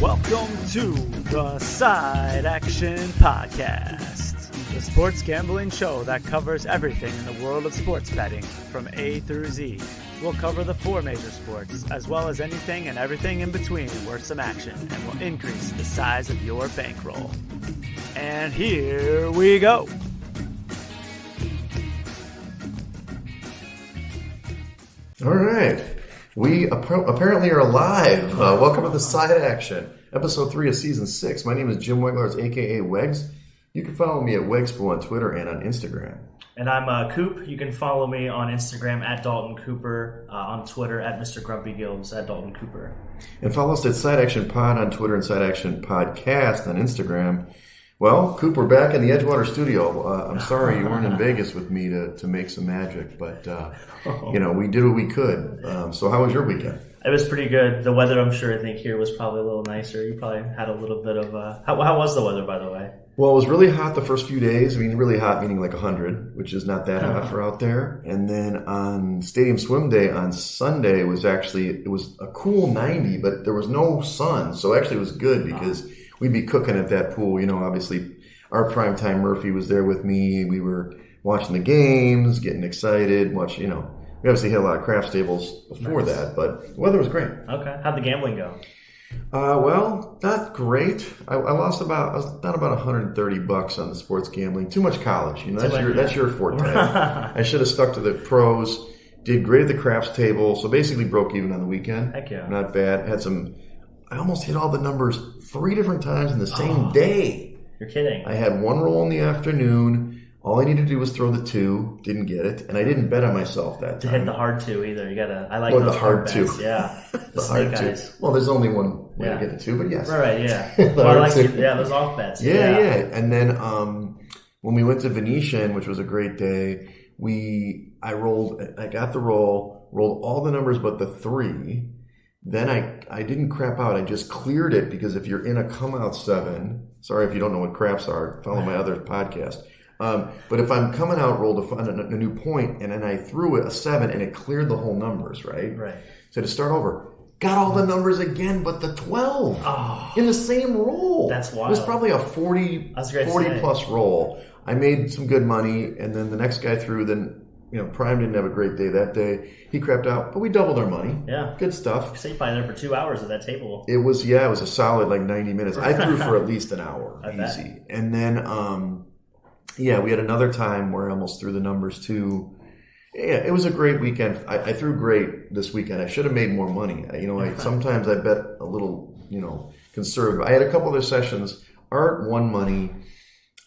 Welcome to the Side Action Podcast, the sports gambling show that covers everything in the world of sports betting from A through Z. We'll cover the four major sports, as well as anything and everything in between worth some action, and will increase the size of your bankroll. And here we go. All right. We apparently are live. Welcome to the Side Action, episode 3 of season 6. My name is Jim Weglars, a.k.a. Wegs. You can follow me at Wegspo on Twitter and on Instagram. And I'm Coop. You can follow me on Instagram at Dalton Cooper, on Twitter at Mr. Grumpy Gills at Dalton Cooper. And follow us at Side Action Pod on Twitter and Side Action Podcast on Instagram. Well, Coop, we're back in the Edgewater studio. I'm sorry you weren't in Vegas with me to make some magic, but we did what we could. So how was your weekend? It was pretty good. The weather, I'm sure, I think here was probably a little nicer. You probably had a little bit of how was the weather, by the way? Well, it was really hot the first few days. I mean, really hot meaning like 100, which is not that hot for out there. And then on Stadium Swim Day on Sunday, it was a cool 90, but there was no sun. So actually it was good because we'd be cooking at that pool. You know, obviously our primetime Murphy was there with me. We were watching the games, getting excited, we obviously had a lot of craft tables before that, but the weather was great. Okay. How'd the gambling go? Well, not great. I was down about $130 on the sports gambling. Too much college. That's your forte. I should have stuck to the pros. Did great at the crafts table. So basically broke even on the weekend. Heck yeah. Not bad. I almost hit all the numbers 3 different times in the same day. You're kidding. I had one roll in the afternoon. All I needed to do was throw the 2. Didn't get it. And I didn't bet on myself that time. To hit the hard 2 either. I like those the hard 2. Bets. Yeah. The snake eyes. Well, there's only one way to get the 2, but yes. Right, yeah. Those off bets. Yeah. And then when we went to Venetian, which was a great day, I got the rolled all the numbers but the 3. Then I didn't crap out. I just cleared it because if you're in a come out 7, sorry if you don't know what craps are, follow my other podcast. But if I'm coming out, rolled a new point, and then I threw it a 7, and it cleared the whole numbers, right? Right. So to start over, got all the numbers again, but the 12 in the same roll. That's wild. It was probably a 40 plus roll. I made some good money, and then the next guy threw. Then Prime didn't have a great day that day. He crapped out, but we doubled our money. Yeah, good stuff. So you probably there for 2 hours at that table. It was a solid 90 minutes. I threw for at least an hour, easy, bet. and then. Yeah, we had another time where I almost threw the numbers too. Yeah, it was a great weekend. I threw great this weekend. I should have made more money. Sometimes I bet a little, conservative. I had a couple other sessions. Art won money.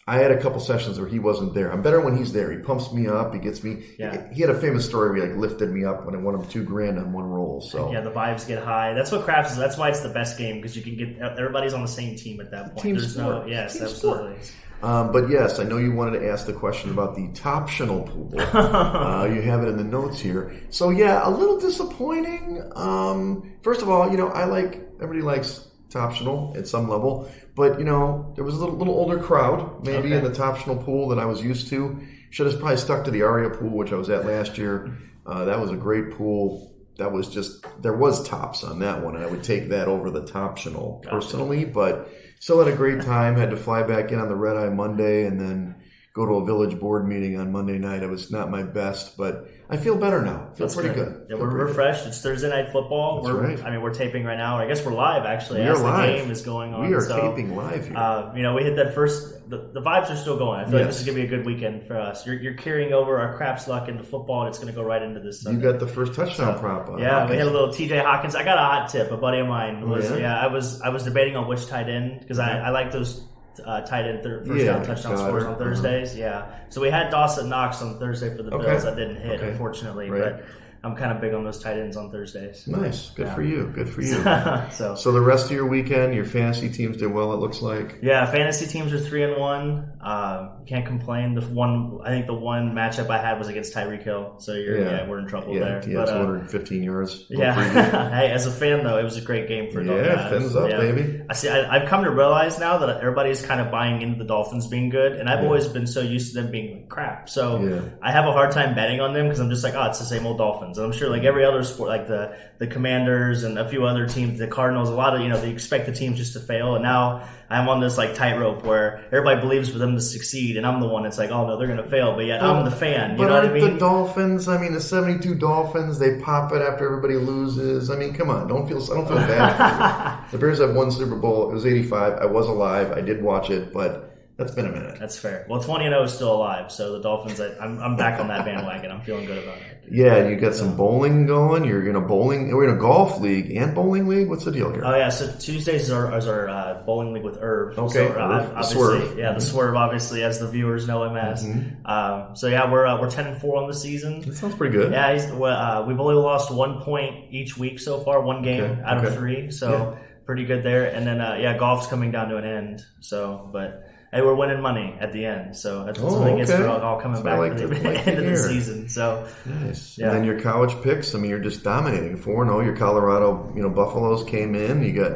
I had a couple sessions where he wasn't there. I'm better when he's there. He pumps me up. He gets me. Yeah. He had a famous story where he lifted me up when I won him $2,000 on one roll. So yeah, the vibes get high. That's what craps is. That's why it's the best game because you can get everybody's on the same team at that point. Team sport. Yes, absolutely. But yes, I know you wanted to ask the question about the Toptional pool. You have it in the notes here. So yeah, a little disappointing. First of all, everybody likes Toptional at some level, but there was a little older crowd maybe in the Toptional pool than I was used to. Should have probably stuck to the Aria pool, which I was at last year. That was a great pool. That was there was tops on that one, and I would take that over the Toptional personally, but still had a great time. Had to fly back in on the red eye Monday and then go to a village board meeting on Monday night. It was not my best, but I feel better now. That's pretty good. Yeah, we're refreshed. It's Thursday night football. That's right. We're taping right now. I guess we're live actually. We are live. The game is going on. We are taping live here. We hit that first. The vibes are still going. I feel like this is gonna be a good weekend for us. You're carrying over our craps luck into football, and it's gonna go right into this Sunday. You got the first touchdown prop on. Yeah, we had a little TJ Hawkins. I got a hot tip. A buddy of mine was. I was debating on which tight end because I like those. Tight end first down touchdown scores on Thursdays. Yeah. So we had Dawson Knox on Thursday for the Bills. That didn't hit, unfortunately. Right. But I'm kind of big on those tight ends on Thursdays. Nice. Good for you. Good for you. So the rest of your weekend, your fantasy teams did well, it looks like. Yeah, fantasy teams are 3-1. Can't complain. I think the one matchup I had was against Tyreek Hill. So we're in trouble there. Yeah, 215 yards. Yeah. Hey, as a fan though, it was a great game for Dolphins. Yeah, fins up, baby. I've come to realize now that everybody's kind of buying into the Dolphins being good, and I've always been so used to them being crap. So I have a hard time betting on them because I'm just like, it's the same old Dolphins. Dolphins. And I'm sure like every other sport, like the Commanders and a few other teams, the Cardinals, a lot of, they expect the teams just to fail. And now I'm on this like tightrope where everybody believes for them to succeed, and I'm the one that's like, oh no, they're going to fail, but yet I'm the fan. You know what I mean? The Dolphins, the 72 Dolphins, they pop it after everybody loses. Come on, I don't feel bad for you. The Bears have won Super Bowl. It was 85. I was alive. I did watch it, but that's been a minute. That's fair. Well, 20-0 is still alive, so the Dolphins, I'm back on that bandwagon. I'm feeling good about it. Yeah, and you got some bowling going. You're in a bowling. We're in a golf league and bowling league. What's the deal here? Oh yeah, so Tuesdays is our bowling league with Irv. Okay, so, obviously, Swerve. Yeah, the Swerve, obviously, as the viewers know him as. So yeah, we're 10-4 on the season. That sounds pretty good. Yeah, we've only lost 1 point each week so far, one game out of 3. So pretty good there. And then golf's coming down to an end. So, but. Hey, we're winning money at the end, so that's what gets it all coming back to the end of the season. So nice. Yeah. And then your college picks. You're just dominating 4-0. Your Colorado, Buffaloes came in. You got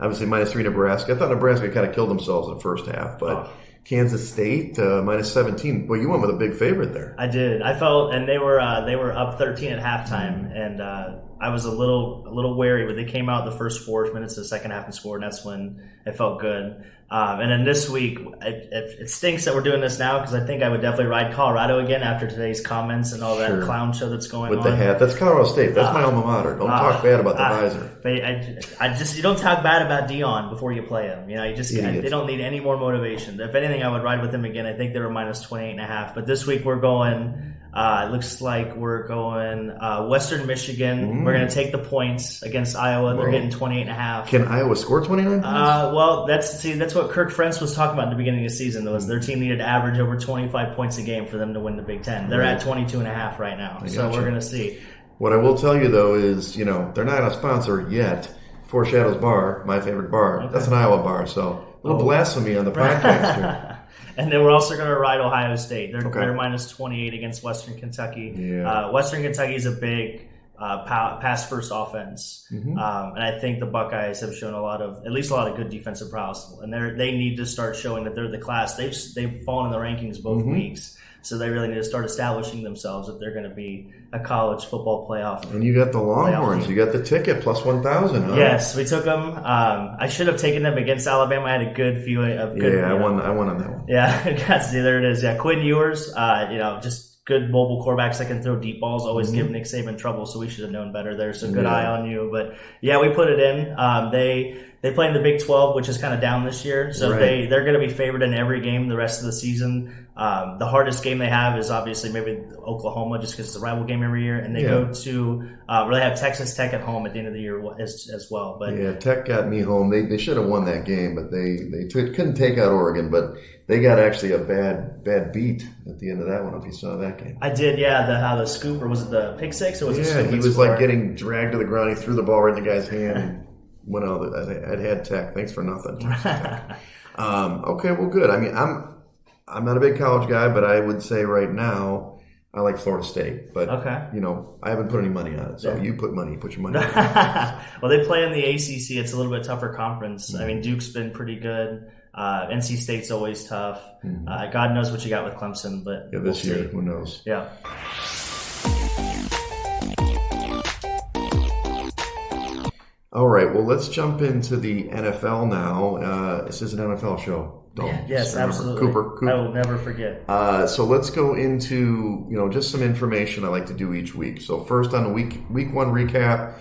obviously -3 Nebraska. I thought Nebraska kind of killed themselves in the first half, but Kansas State -17. Well, you went with a big favorite there. I did. I felt, and they were up 13 at halftime, and I was a little wary, but they came out the first 4 minutes of the second half and scored, and that's when it felt good. And then this week, it stinks that we're doing this now because I think I would definitely ride Colorado again after today's comments and all that clown show that's going on. With the hat. That's Colorado State. That's my alma mater. Don't talk bad about the visor. You don't talk bad about Dion before you play him. They don't need any more motivation. If anything, I would ride with them again. I think they were -28.5. But this week we're going... it looks like we're going Western Michigan. We're going to take the points against Iowa. They're getting 28.5. Can Iowa score 29 points? Well, that's what Kirk Ferentz was talking about in the beginning of the season. Was their team needed to average over 25 points a game for them to win the Big Ten. They're at 22.5 right now. So we're going to see. What I will tell you though is, they're not a sponsor yet. Four Shadows Bar, my favorite bar. Okay. That's an Iowa bar. So a little blasphemy on the podcast here. And then we're also going to ride Ohio State. They're -28 against Western Kentucky. Yeah. Western Kentucky is a big pass-first offense, and I think the Buckeyes have shown at least a lot of good defensive prowess. And they need to start showing that they're the class. They've fallen in the rankings both weeks, so they really need to start establishing themselves if they're going to be a college football playoff. And you got the Longhorns. You got the ticket plus 1,000. Huh? Yes, we took them. I should have taken them against Alabama. I had a good feeling of good. Yeah, I won on that one. Yeah, there it is. Yeah, Quinn Ewers. Just good mobile quarterbacks that can throw deep balls. Always give Nick Saban trouble, so we should have known better there. So good eye on you. But yeah, we put it in. They play in the Big 12, which is kind of down this year. So they're going to be favored in every game the rest of the season. The hardest game they have is obviously maybe Oklahoma, just because it's a rival game every year. And they go to they have Texas Tech at home at the end of the year as well. But yeah, Tech got me home. They should have won that game, but they couldn't take out Oregon. But they got actually a bad beat at the end of that one. If you saw that game, I did. Yeah, how the scoop, or was it the pick six? Or was it he was like getting dragged to the ground. He threw the ball right in the guy's hand. And went out. I'd had Tech. Thanks for nothing. Okay, well, good. I'm not a big college guy, but I would say right now I like Florida State. But I haven't put any money on it. So you put your money on it. Well, they play in the ACC. It's a little bit tougher conference. Duke's been pretty good. NC State's always tough. God knows what you got with Clemson, but this year, who knows? Yeah. All right, well, let's jump into the NFL now. This is an NFL show. Yes, absolutely. Cooper. I will never forget. So let's go into just some information I like to do each week. So first on the week one recap,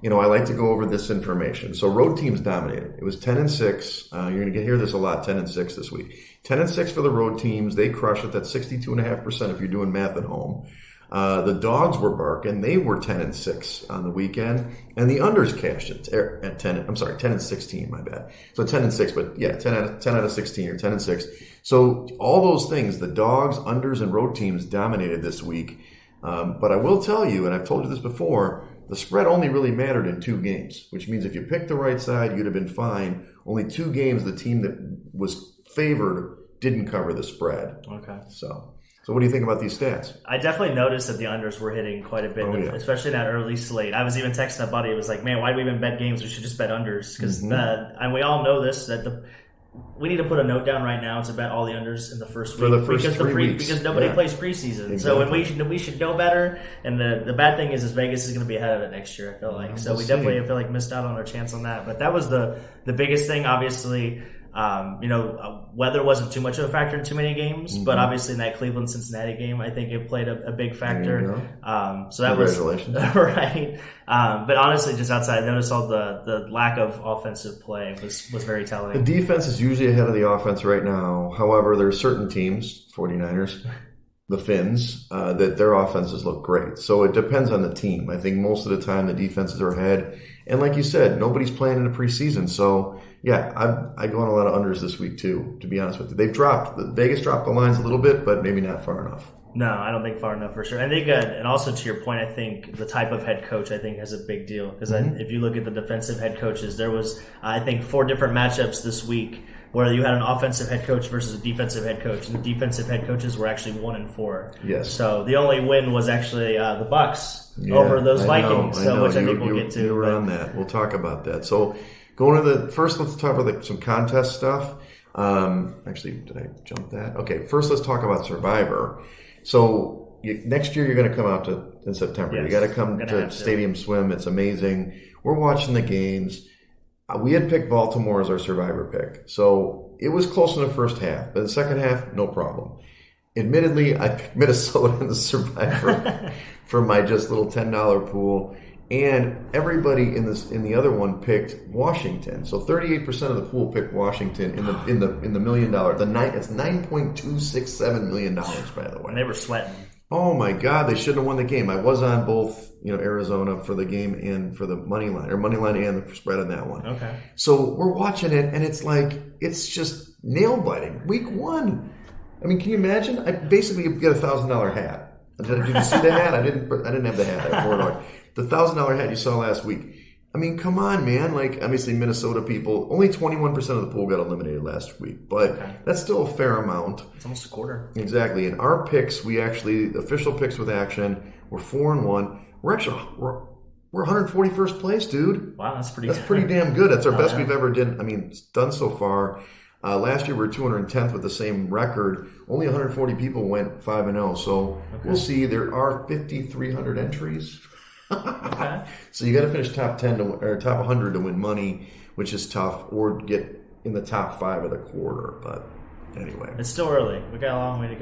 I like to go over this information. So road teams dominated. It was 10-6. You're going to hear this a lot. 10-6 this week. 10-6 for the road teams. They crush it. That's 62.5% if you're doing math at home. The dogs were barking. They were 10-6 on the weekend, and the unders cashed it at 10. I'm sorry, 10-16. My bad. So 10-6, but yeah, 10 out of 16 or 10-6. So all those things, the dogs, unders, and road teams dominated this week. But I will tell you, and I've told you this before, the spread only really mattered in 2 games, which means if you picked the right side, you'd have been fine. Only 2 games, the team that was favored didn't cover the spread. Okay. So what do you think about these stats? I definitely noticed that the unders were hitting quite a bit, especially in that early slate. I was even texting a buddy. It was like, man, why do we even bet games? We should just bet unders. Because and we all know this, that we need to put a note down right now to bet all the unders in the first week. For the first 3 weeks. Because nobody plays preseason. Exactly. So when we should know better. And the bad thing is Vegas is going to be ahead of it next year, I feel like. So we definitely feel like missed out on our chance on that. But that was the biggest thing, obviously. Weather wasn't too much of a factor in too many games, but obviously in that Cleveland-Cincinnati game, I think it played a big factor. So that was right. But honestly, just outside, I noticed all the lack of offensive play was very telling. The defense is usually ahead of the offense right now. However, there are certain teams, 49ers, the Finns, that their offenses look great. So it depends on the team. I think most of the time the defenses are ahead. And like you said, nobody's playing in the preseason. So, yeah, I go on a lot of unders this week too, to be honest with you. Vegas dropped the lines a little bit, but maybe not far enough. No, I don't think far enough for sure. I think, and also to your point, I think the type of head coach I think has a big deal because if you look at the defensive head coaches, there was I think 4 different matchups this week where you had an offensive head coach versus a defensive head coach, and the defensive head coaches were actually 1-4. Yes. So the only win was actually the Bucks over those Vikings, which I think we'll get to. You were on that. We'll talk about that. So going to first, let's talk about some contest stuff. Actually, did I jump that? Okay, first let's talk about Survivor. So next year you're going to come out in September. Yes, you got to come to Stadium Swim. It's amazing. We're watching the games. We had picked Baltimore as our Survivor pick. So it was close in the first half. But the second half, no problem. Admittedly, I picked Minnesota in the Survivor for my just little $10 pool. And everybody in the other one picked Washington. So 38% of the pool picked Washington in the $1 million. It's $9.267 million, by the way. And they were sweating. Oh my God, they shouldn't have won the game. I was on both, Arizona for the game and for the money line and the spread on that one. Okay. So we're watching it, and it's just nail biting. Week 1. I mean, can you imagine? I basically get a $1,000 hat. Did you see the hat? I didn't have the hat. I wore it on. The $1,000 hat you saw last week. I mean, come on, man. Like, obviously, Minnesota people, only 21% of the pool got eliminated last week, but that's still a fair amount. It's almost a quarter. Exactly. And our picks, the official picks with Action, we're 4-1. We're 141st place, dude. Wow, that's pretty damn good. That's our best we've ever done so far. Last year we were 210th with the same record. Only 140 people went 5-0. So we'll see. There are 5,300 entries. Okay. So you got to finish top 10 or top 100 to win money, which is tough, or get in the top 5 of the quarter. But anyway, it's still early. We got a long way to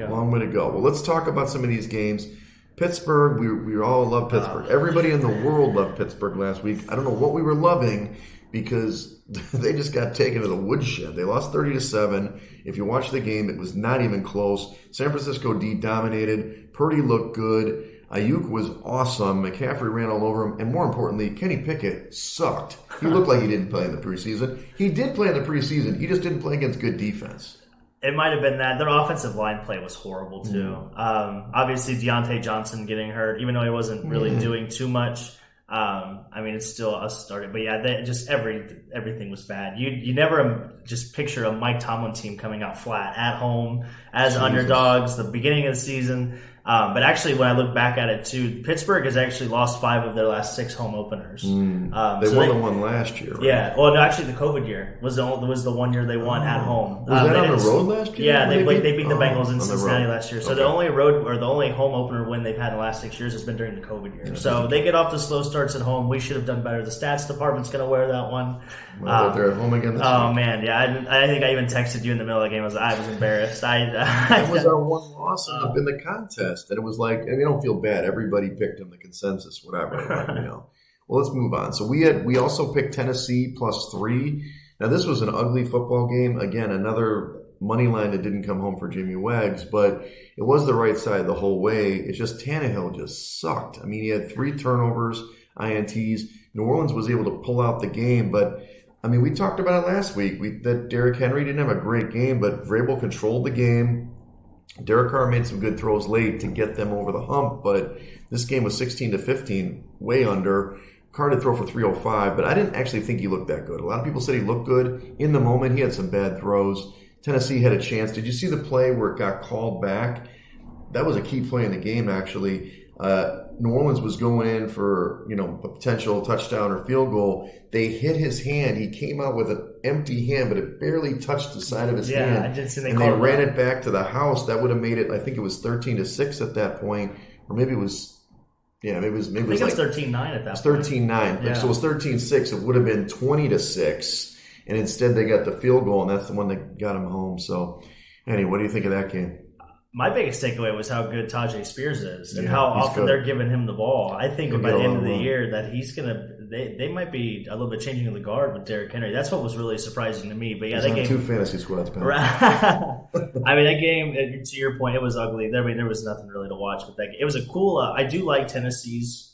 go. Well, let's talk about some of these games. Pittsburgh, we all love Pittsburgh. Everybody in the world loved Pittsburgh last week. I don't know what we were loving because they just got taken to the woodshed. They lost 30-7. If you watch the game, it was not even close. San Francisco D dominated. Purdy looked good. Ayuk was awesome. McCaffrey ran all over him. And more importantly, Kenny Pickett sucked. He looked like he didn't play in the preseason. He did play in the preseason. He just didn't play against good defense. It might have been that. Their offensive line play was horrible, too. Obviously, Deontay Johnson getting hurt, even though he wasn't really doing too much. It's still a starting. But yeah, everything was bad. You never just picture a Mike Tomlin team coming out flat at home as underdogs, the beginning of the season. But actually, when I look back at it, too, Pittsburgh has actually lost 5 of their last 6 home openers. They won the one last year, right? Yeah. Well, no, actually, the COVID year was the 1 year they won at home. Was that on the road last year? Yeah, they beat the Bengals in Cincinnati last year. So the only home opener win they've had in the last 6 years has been during the COVID year. So they get off to slow starts at home. We should have done better. The stats department's going to wear that one. Well, they're at home again this week. Oh, man. Yeah, I think I even texted you in the middle of the game. I was embarrassed. That was our one loss in the contest. And it was like, I don't feel bad. Everybody picked him, the consensus, whatever. Well, let's move on. So we also picked Tennessee +3. Now, this was an ugly football game. Again, another money line that didn't come home for Jimmy Wags, but it was the right side the whole way. It's just Tannehill just sucked. I mean, he had 3 turnovers, INTs. New Orleans was able to pull out the game, but we talked about it last week. That Derrick Henry didn't have a great game, but Vrabel controlled the game. Derek Carr made some good throws late to get them over the hump, but this game was 16-15, way under. Carr did throw for 305, but I didn't actually think he looked that good. A lot of people said he looked good. In the moment, he had some bad throws. Tennessee had a chance. Did you see the play where it got called back? That was a key play in the game, actually. New Orleans was going in for, a potential touchdown or field goal, they hit his hand. He came out with an empty hand, but it barely touched the side of his hand. Yeah, I did see they and they ran it back to the house. That would have made it, I think it was 13-6 at that point, or maybe it was. Yeah, maybe it was 13-9 at that point. 13-9. Yeah. So it was 13-6. It would have been 20-6. And instead they got the field goal, and that's the one that got him home. So, anyway, what do you think of that game? My biggest takeaway was how good Tajay Spears is and how often they're giving him the ball. I think by the end of the year that he's going to – they might be a little bit changing the guard with Derrick Henry. That's what was really surprising to me. But yeah, that game – 2 fantasy squads, man. I mean, that game, to your point, it was ugly. There was nothing really to watch with that game. It was a cool I do like Tennessee's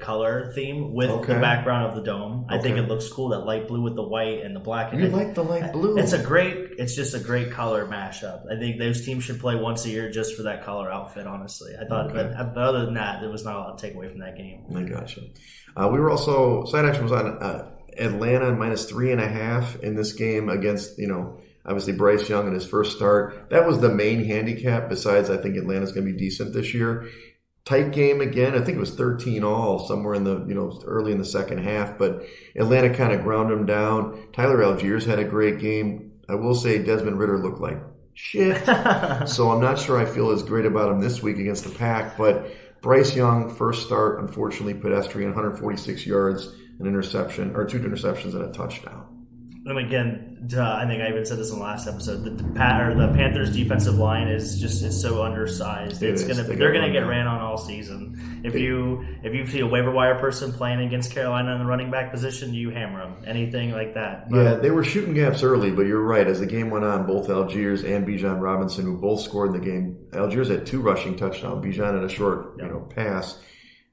color theme with the background of the dome. I think it looks cool, that light blue with the white and the black. You like the light blue? It's just a great color mashup. I think those teams should play once a year just for that color outfit, honestly. I thought, but other than that, there was not a lot to take away from that game. I gotcha. We were also, side action was on Atlanta -3.5 in this game against, obviously Bryce Young in his first start. That was the main handicap, besides I think Atlanta's going to be decent this year. Tight game again. I think it was 13-all somewhere in the, early in the second half, but Atlanta kind of ground them down. Tyler Algiers had a great game. I will say Desmond Ridder looked like shit. So I'm not sure I feel as great about him this week against the Pack, but Bryce Young, first start, unfortunately pedestrian, 146 yards, an interception, or 2 interceptions and a touchdown. And again, I think I even said this in the last episode. The Panthers' defensive line is so undersized. They're gonna get ran on all season. If you see a waiver wire person playing against Carolina in the running back position, you hammer them. Anything like that. Yeah, they were shooting gaps early, but you're right. As the game went on, both Algiers and Bijan Robinson, who both scored in the game, Algiers had 2 rushing touchdowns. Bijan had a short, pass.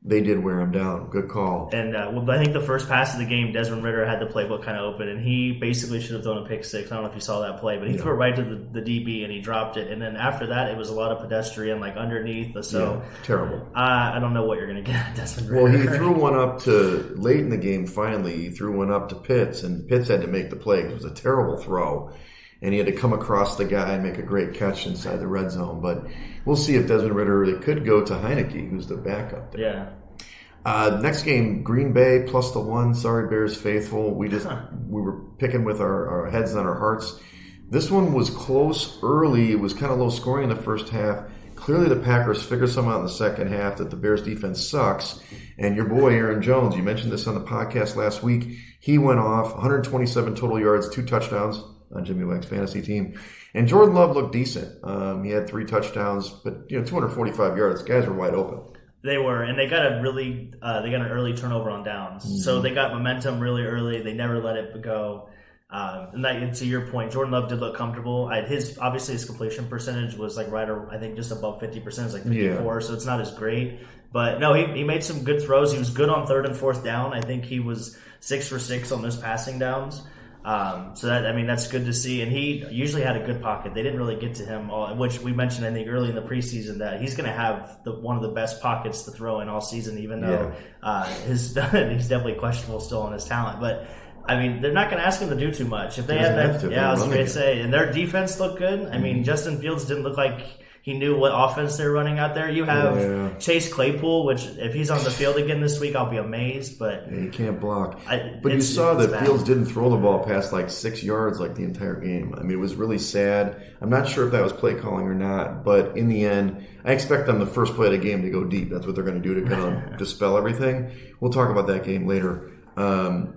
They did wear him down. Good call. And I think the first pass of the game, Desmond Ridder had the playbook kind of open, and he basically should have thrown a pick six. I don't know if you saw that play, but he threw it right to the DB, and he dropped it. And then after that, it was a lot of pedestrian, underneath. So terrible. I don't know what you're going to get at Desmond Ridder. Well, he threw one up to late in the game. Finally, he threw one up to Pitts, and Pitts had to make the play. It was a terrible throw. And he had to come across the guy and make a great catch inside the red zone. But we'll see if Desmond Ridder, it could go to Heineke, who's the backup there. Yeah. Next game, Green Bay +1. Sorry, Bears faithful. We were picking with our heads on our hearts. This one was close early. It was kind of low scoring in the first half. Clearly the Packers figured something out in the second half that the Bears defense sucks. And your boy, Aaron Jones, you mentioned this on the podcast last week. He went off 127 total yards, 2 touchdowns on Jimmy Wags' fantasy team. And Jordan Love looked decent. He had 3 touchdowns, but 245 yards. Guys were wide open. They were, and they got an early turnover on downs. Mm-hmm. So they got momentum really early. They never let it go. And that, to your point, Jordan Love did look comfortable. His completion percentage was I think just above 50%. It's 54, so it's not as great. But no, he made some good throws. He was good on 3rd and 4th down. I think he was 6 for 6 on those passing downs. So that's good to see. And he usually had a good pocket. They didn't really get to him, which we mentioned, I think, early in the preseason that he's going to have one of the best pockets to throw in all season, even though he's definitely questionable still on his talent. But they're not going to ask him to do too much. If they have that, I was going to say, and their defense looked good. Justin Fields didn't look like he knew what offense they're running out there. You have Chase Claypool, which if he's on the field again this week, I'll be amazed. But he can't block. But you saw that Fields didn't throw the ball past 6 yards the entire game. It was really sad. I'm not sure if that was play calling or not, but in the end, I expect them the first play of the game to go deep. That's what they're going to do to kind of dispel everything. We'll talk about that game later. And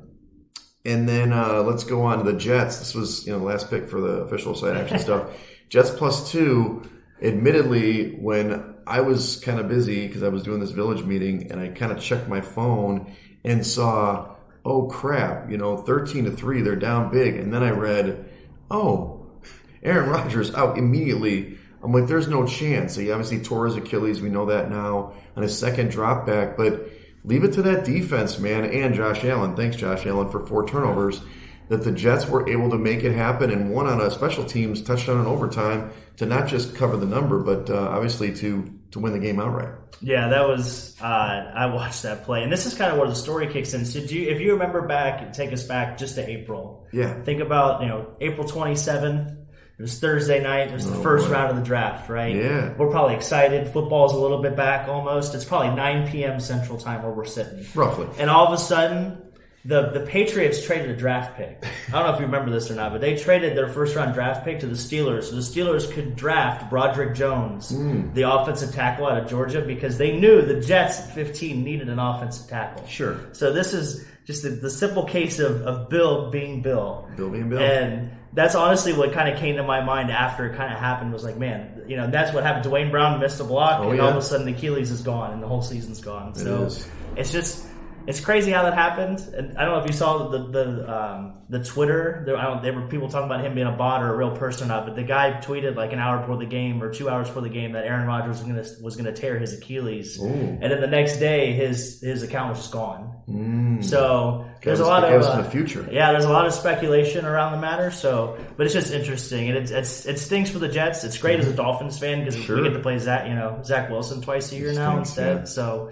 then let's go on to the Jets. This was the last pick for the official side action stuff. Jets +2. Admittedly, when I was kind of busy because I was doing this village meeting and I kind of checked my phone and saw, oh crap, 13-3, they're down big. And then I read, Aaron Rodgers out immediately. I'm like, there's no chance. He obviously tore his Achilles. We know that now on his second drop back. But leave it to that defense, man, and Josh Allen. Thanks, Josh Allen, for 4 turnovers. That the Jets were able to make it happen and won on a special teams touchdown in overtime to not just cover the number, but obviously to win the game outright. Yeah, that was I watched that play, and this is kind of where the story kicks in. So if you remember back, take us back just to April. Yeah. Think about April 27th. It was Thursday night. It was the first round of the draft, right? Yeah. We're probably excited. Football's a little bit back almost. It's probably 9 p.m. Central Time where we're sitting. Roughly. And all of a sudden, the Patriots traded a draft pick. I don't know if you remember this or not, but they traded their first-round draft pick to the Steelers. So the Steelers could draft Broderick Jones, the offensive tackle out of Georgia, because they knew the Jets at 15 needed an offensive tackle. Sure. So this is just the simple case of Bill being Bill. Bill being Bill. And that's honestly what kind of came to my mind after it kind of happened, was like, man, that's what happened. Dwayne Brown missed a block, and all of a sudden Achilles is gone, and the whole season's gone. So it's just... It's crazy how that happened, and I don't know if you saw the Twitter. There were people talking about him being a bot or a real person or not, but the guy tweeted like an hour before the game or 2 hours before the game that Aaron Rodgers was gonna tear his Achilles, and then the next day his account was just gone. So there's a lot of in the future. Yeah, there's a lot of speculation around the matter. So, but it's just interesting, and it stinks for the Jets. It's great as a Dolphins fan because we get to play Zach Wilson twice a year now instead. Yeah. So.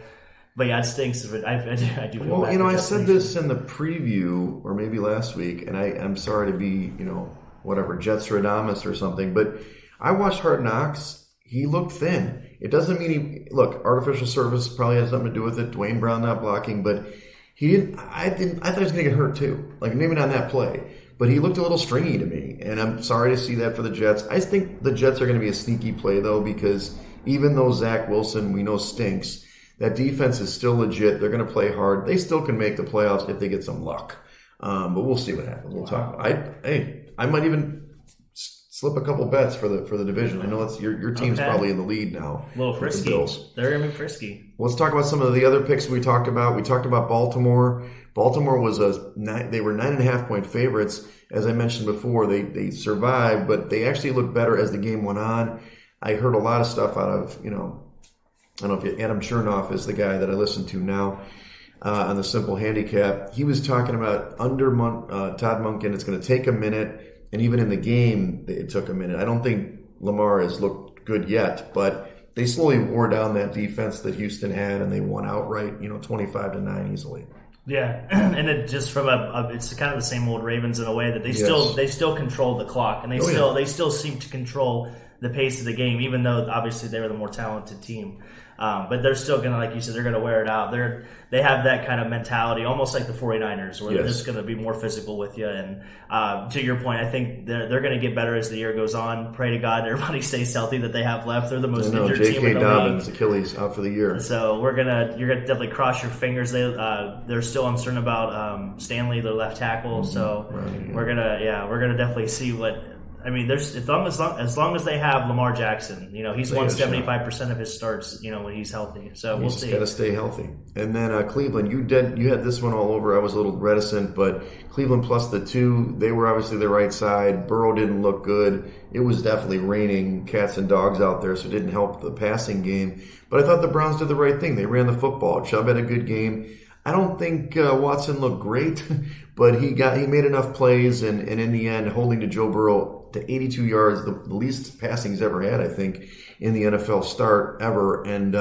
But yeah, it stinks. I do feel bad. I said this in the preview, or maybe last week, and I'm sorry to be, Jets Radamus or something, but I watched Hard Knocks. He looked thin. It doesn't mean artificial surface probably has something to do with it. Dwayne Brown not blocking, but he didn't. I thought he was going to get hurt too. Like maybe not on that play, but he looked a little stringy to me, and I'm sorry to see that for the Jets. I think the Jets are going to be a sneaky play though, because even though Zach Wilson we know stinks, that defense is still legit. They're going to play hard. They still can make the playoffs if they get some luck. But we'll see what happens. We'll talk. I might even slip a couple bets for the division. I know it's your team's probably in the lead now. A little frisky. They're going to be frisky. Let's talk about some of the other picks we talked about. We talked about Baltimore. Baltimore was they were 9.5-point favorites. As I mentioned before, they survived, but they actually looked better as the game went on. I heard a lot of stuff out of I don't know if Adam Chernoff is the guy that I listen to now on the Simple Handicap. He was talking about under Todd Monken, it's going to take a minute, and even in the game, it took a minute. I don't think Lamar has looked good yet, but they slowly wore down that defense that Houston had, and they won outright, 25-9 easily. Yeah, and it just from it's kind of the same old Ravens in a way that they still control the clock, and they still seem to control the pace of the game, even though obviously they were the more talented team. But they're still going to, like you said, they're going to wear it out. They have that kind of mentality, almost like the 49ers, where they're just going to be more physical with you. And to your point, I think they're going to get better as the year goes on. Pray to God everybody stays healthy that they have left. They're the most injured team in the Dobbins, league. Achilles out for the year. So you're gonna definitely cross your fingers. They're still uncertain about Stanley, their left tackle. So we're gonna definitely see what. I mean, as long as they have Lamar Jackson, he's won 75% of his starts, when he's healthy. So we'll see. He's got to stay healthy. And then Cleveland, you had this one all over. I was a little reticent, but Cleveland plus the 2, they were obviously the right side. Burrow didn't look good. It was definitely raining cats and dogs out there, so it didn't help the passing game. But I thought the Browns did the right thing. They ran the football. Chubb had a good game. I don't think Watson looked great, but he made enough plays, and in the end, holding to Joe Burrow to 82 yards, the least passing he's ever had, I think, in the NFL start ever. And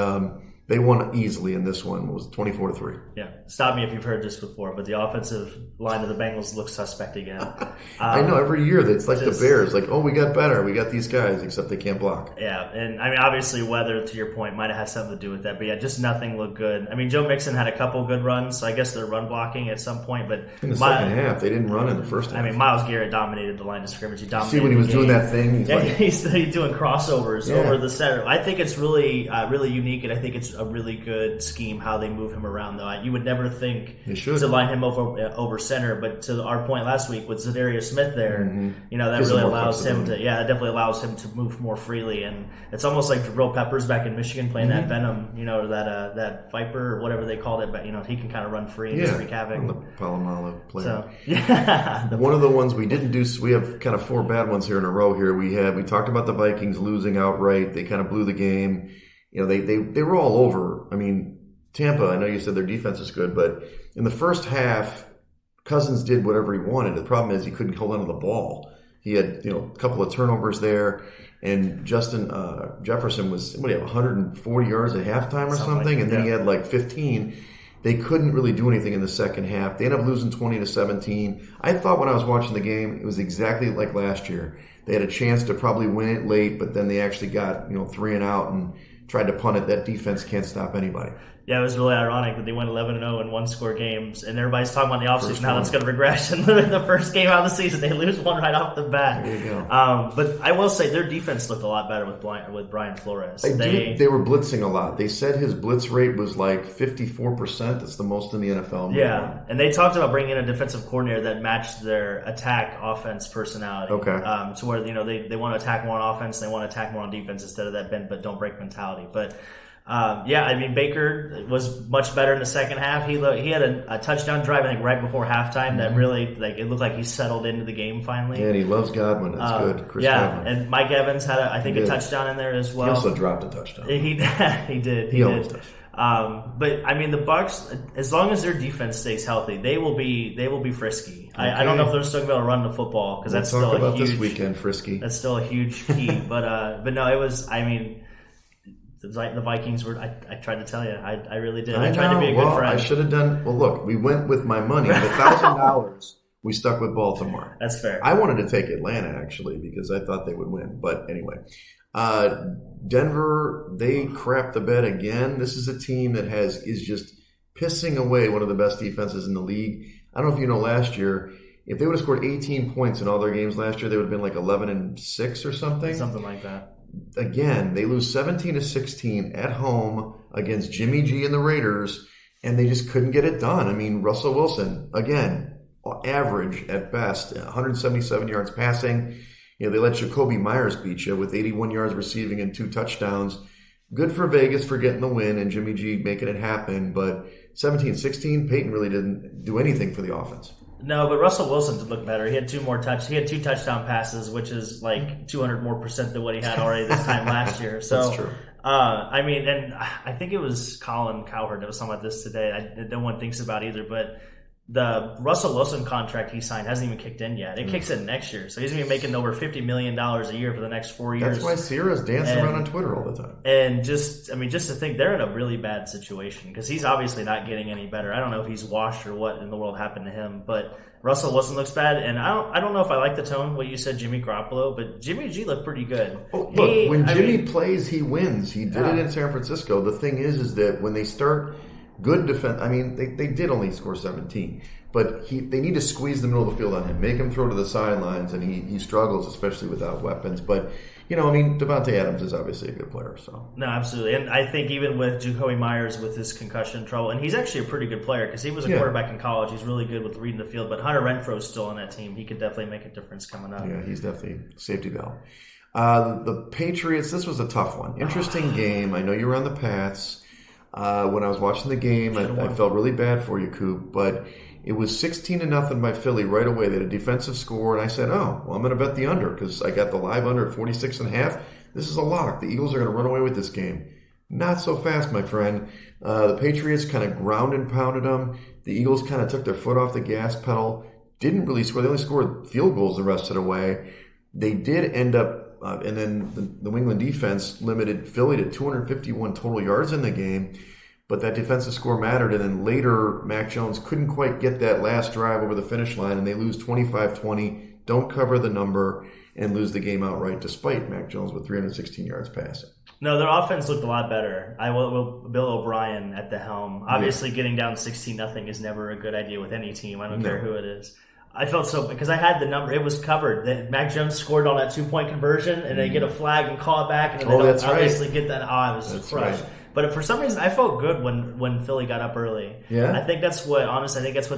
they won easily in this one. It was 24-3. Yeah. Stop me if you've heard this before, but the offensive line of the Bengals looks suspect again. I know, every year it's like the Bears. Like, we got better. We got these guys, except they can't block. Yeah, and I mean, obviously weather, to your point, might have had something to do with that. But yeah, just nothing looked good. I mean, Joe Mixon had a couple good runs, so I guess they're run blocking at some point. But in the second half, they didn't run in the first half. I mean, Myles Garrett dominated the line of scrimmage. He dominated. See when he was doing that thing? He's doing crossovers over the center. I think it's really, really unique, and I think it's a really good scheme how they move him around. Though you would never think to line him over center, but to our point last week with Zadarius Smith there, that really allows him to. Yeah, it definitely allows him to move more freely, and it's almost like Jabril Peppers back in Michigan playing that Venom, that Viper or whatever they called it, but he can kind of run free and just wreak havoc. The Palomalo player. So, one of the ones we didn't do. So we have kind of 4 bad ones here in a row. Here we talked about the Vikings losing outright. They kind of blew the game. They were all over. I mean, Tampa, I know you said their defense is good, but in the first half, Cousins did whatever he wanted. The problem is he couldn't hold on to the ball. He had, a couple of turnovers there, and Justin Jefferson was, 140 yards at haltime or something, and then he had like 15. They couldn't really do anything in the second half. They ended up losing 20-17. I thought when I was watching the game, it was exactly like last year. They had a chance to probably win it late, but then they actually got 3 and out and tried to punt it. That defense can't stop anybody. Yeah, it was really ironic that they went 11-0 in one-score games, and everybody's talking about the offseason how that's going to regress. And literally the first game out of the season, they lose one right off the bat. There you go. But I will say their defense looked a lot better with Brian Flores. They were blitzing a lot. They said his blitz rate was like 54%. That's the most in the NFL. Yeah, and they talked about bringing in a defensive coordinator that matched their attack offense personality. Okay. To where they want to attack more on offense, they want to attack more on defense instead of that bend but don't break mentality. But Baker was much better in the second half. He had a touchdown drive, I think, right before halftime that really, it looked like he settled into the game finally. Yeah, and he loves Godwin. That's good. Chris Godwin. And Mike Evans had, a touchdown in there as well. He also dropped a touchdown. He did. He almost touched. But the Bucs, as long as their defense stays healthy, they will be frisky. Okay. I don't know if they're still going to be able to run the football because that's still a huge. This weekend, frisky. That's still a huge key. but no, it was. The Vikings were. I tried to tell you. I really did. I tried to be a good friend. I should have done. Well, look, we went with my money. $1,000. We stuck with Baltimore. That's fair. I wanted to take Atlanta actually because I thought they would win. But anyway, Denver, they crapped the bed again. This is a team that is just pissing away one of the best defenses in the league. I don't know if you know, last year, if they would have scored 18 points in all their games last year, they would have been like 11-6 or something. Something like that. Again, they lose 17-16 at home against Jimmy G and the Raiders, and they just couldn't get it done. Russell Wilson, again, average at best, 177 yards passing. They let Jacoby Myers beat you with 81 yards receiving and 2 touchdowns. Good for Vegas for getting the win and Jimmy G making it happen, but 17-16, Peyton really didn't do anything for the offense. No, but Russell Wilson did look better. He had 2 touchdown passes, which is like 200% more than what he had already this time last year. So, that's true. And I think it was Colin Cowherd that was talking about this today. No one thinks about either, but the Russell Wilson contract he signed hasn't even kicked in yet. It kicks in next year. So he's going to be making over $50 million a year for the next 4 years. That's why Sierra's dancing around on Twitter all the time. And just to think they're in a really bad situation because he's obviously not getting any better. I don't know if he's washed or what in the world happened to him, but Russell Wilson looks bad. And I don't know if I like the tone, what you said, Jimmy Garoppolo, but Jimmy G looked pretty good. Oh, look, when Jimmy plays, he wins. He did it in San Francisco. The thing is that when they start good defense, they did only score 17. But they need to squeeze the middle of the field on him, make him throw to the sidelines, and he struggles, especially without weapons. But, Devontae Adams is obviously a good player. So no, absolutely. And I think even with Jacoby Myers with his concussion trouble, and he's actually a pretty good player because he was a quarterback in college. He's really good with reading the field. But Hunter Renfrow is still on that team. He could definitely make a difference coming up. Yeah, he's definitely a safety valve. The Patriots, this was a tough one. Interesting game. I know you were on the Pats. When I was watching the game, I felt really bad for you, Coop, but it was 16-0 by Philly right away. They had a defensive score, and I said, I'm going to bet the under because I got the live under at 46.5. This is a lock. The Eagles are going to run away with this game. Not so fast, my friend. The Patriots kind of ground and pounded them. The Eagles kind of took their foot off the gas pedal. Didn't really score. They only scored field goals the rest of the way. They did end up, and then the New England defense limited Philly to 251 total yards in the game. But that defensive score mattered, and then later Mac Jones couldn't quite get that last drive over the finish line, and they lose 25-20, don't cover the number, and lose the game outright despite Mac Jones with 316 yards passing. No, their offense looked a lot better. Bill O'Brien at the helm. Obviously, getting down 16-0 is never a good idea with any team. I don't care who it is. I felt so because I had the number. It was covered. That Mac Jones scored on that 2-point conversion, and they get a flag and call it back, and then they don't obviously get that. I was crushed. Right. But for some reason, I felt good when Philly got up early. Yeah, I think that's what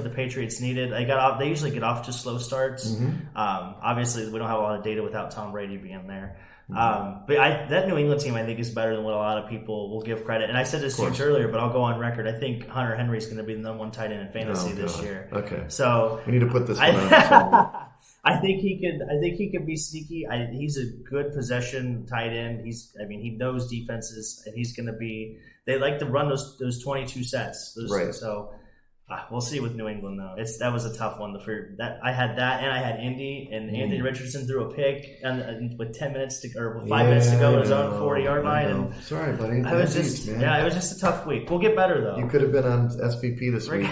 the Patriots needed. They usually get off to slow starts. Mm-hmm. Obviously, we don't have a lot of data without Tom Brady being there. But that New England team, I think, is better than what a lot of people will give credit. And I said this to you earlier, but I'll go on record. I think Hunter Henry is going to be the number 1 tight end in fantasy this year. Okay, so we need to put this one on. I think he could be sneaky. He's a good possession tight end. He knows defenses, and he's going to be. They like to run those 22 sets. Right. So We'll see with New England though. That was a tough one. I had that, and I had Indy, and Anthony Richardson threw a pick, and with 5 minutes to go in his own 40-yard line. And sorry, buddy. It was just a tough week. We'll get better though. You could have been on SVP this week.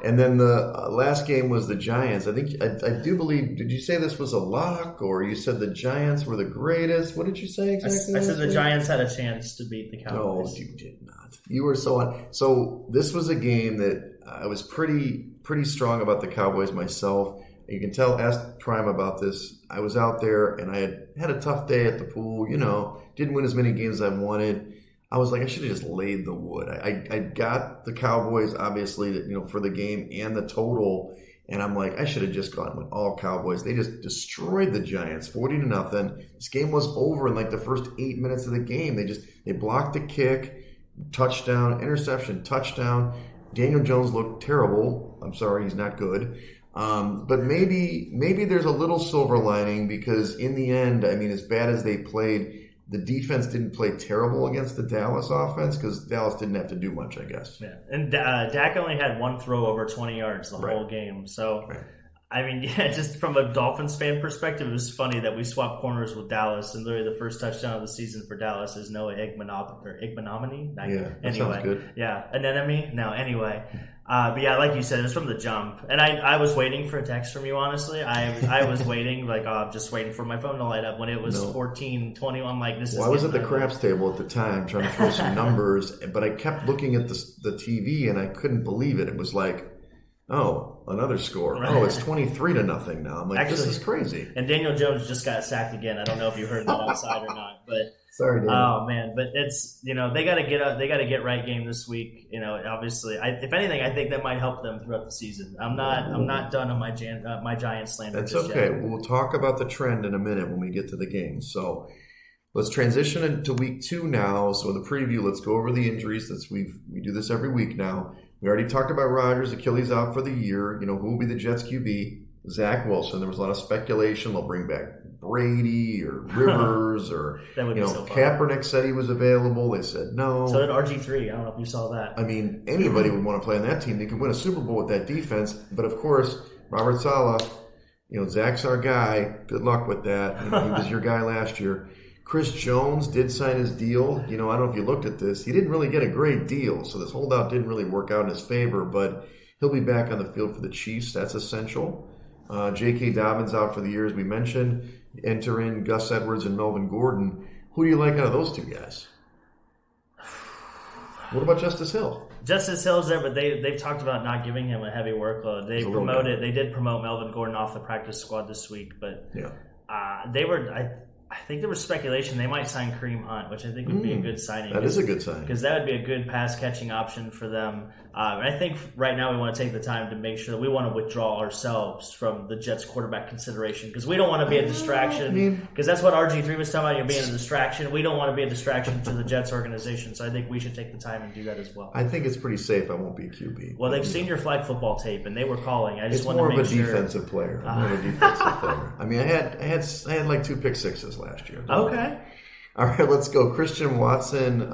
And then the last game was the Giants. I think I do believe. Did you say this was a lock, or you said the Giants were the greatest? What did you say exactly? I said the Giants had a chance to beat the Cowboys. No, you did not. You were so on. So this was a game that I was pretty strong about the Cowboys myself. You can tell. Ask Prime about this. I was out there and I had a tough day at the pool. Didn't win as many games as I wanted. I was like, I should have just laid the wood. I got the Cowboys, obviously, for the game and the total. And I'm like, I should have just gone with all Cowboys. They just destroyed the Giants, 40-0. This game was over in like the first 8 minutes of the game. They blocked the kick, touchdown, interception, touchdown. Daniel Jones looked terrible. I'm sorry, he's not good. But maybe there's a little silver lining because in the end, as bad as they played, the defense didn't play terrible against the Dallas offense because Dallas didn't have to do much, I guess. Yeah, and Dak only had one throw over 20 yards the whole game. So, just from a Dolphins fan perspective, it was funny that we swapped corners with Dallas, and literally the first touchdown of the season for Dallas is Noah Igbenomany. That sounds good. Yeah, Anemone. No, anyway. But yeah, like you said, it was from the jump. And I was waiting for a text from you, honestly. I was waiting, just waiting for my phone to light up when it was 14-21. I'm like, this is... Well, I was at the craps table at the time trying to throw some numbers, but I kept looking at the TV and I couldn't believe it. It was like, oh, another score. Right. Oh, it's 23-0 now. I'm like, actually, this is crazy. And Daniel Jones just got sacked again. I don't know if you heard that outside or not, but... Sorry, Daniel. Oh man, but it's they got to get up. They got to get right game this week. Obviously, if anything, I think that might help them throughout the season. I'm not done on my Giants slander. That's okay. Yet. We'll talk about the trend in a minute when we get to the game. So let's transition into week 2 now. So in the preview, let's go over the injuries. We do this every week now. We already talked about Rodgers, Achilles out for the year. Who will be the Jets QB? Zach Wilson. There was a lot of speculation. They'll bring back Brady or Rivers or that would be so fun. Kaepernick said he was available. They said no. So did RG3. I don't know if you saw that. Anybody would want to play on that team. They could win a Super Bowl with that defense. But of course, Robert Saleh, Zach's our guy. Good luck with that. He was your guy last year. Chris Jones did sign his deal. I don't know if you looked at this. He didn't really get a great deal, so this holdout didn't really work out in his favor. But he'll be back on the field for the Chiefs. That's essential. J.K. Dobbins out for the year, as we mentioned. Enter in Gus Edwards and Melvin Gordon. Who do you like out of those two guys? What about Justice Hill? Justice Hill's there, but they've talked about not giving him a heavy workload. They did promote Melvin Gordon off the practice squad this week, but I think there was speculation they might sign Kareem Hunt, which I think would be a good signing. That is a good sign. Because that would be a good pass-catching option for them. And I think right now we want to take the time to make sure that we want to withdraw ourselves from the Jets quarterback consideration because we don't want to be a distraction. Because that's what RG3 was talking about, being a distraction. We don't want to be a distraction to the Jets organization. So I think we should take the time and do that as well. I think it's pretty safe I won't be a QB. Well, they've seen your flag football tape, and they were calling. I just wanted to make sure. It's more of a defensive player. I'm more of a defensive player. I had like 2 pick sixes last year. Okay. All right, let's go. Christian Watson,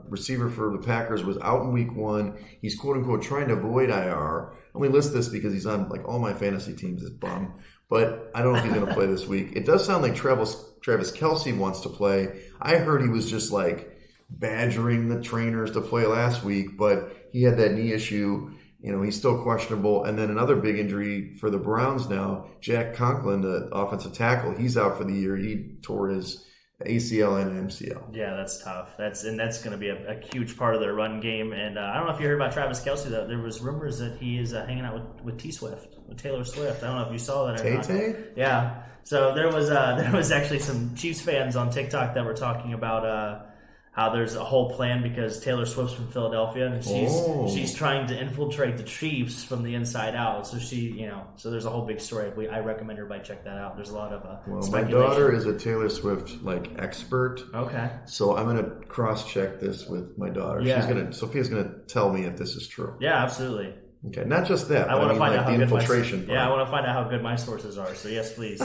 receiver for the Packers, was out in week 1. He's quote-unquote trying to avoid IR. I only list this because he's on like all my fantasy teams, this bum. But I don't know if he's going to play this week. It does sound like Travis Kelce wants to play. I heard he was just like badgering the trainers to play last week, but he had that knee issue. He's still questionable. And then another big injury for the Browns now, Jack Conklin, the offensive tackle, he's out for the year. He tore his ACL and MCL. Yeah, that's tough. That's going to be a huge part of their run game. And I don't know if you heard about Travis Kelce, though. There was rumors that he is hanging out with Taylor Swift. I don't know if you saw that or not. Tay-Tay? Yeah. So there was actually some Chiefs fans on TikTok that were talking about how there's a whole plan because Taylor Swift's from Philadelphia and she's trying to infiltrate the Chiefs from the inside out. So so there's a whole big story. I recommend everybody check that out. There's a lot of speculation. My daughter is a Taylor Swift expert. Okay. So I'm gonna cross-check this with my daughter. Yeah. Sophia's gonna tell me if this is true. Yeah, absolutely. Okay, not just that. I want to find out how the good infiltration. I want to find out how good my sources are. So yes, please.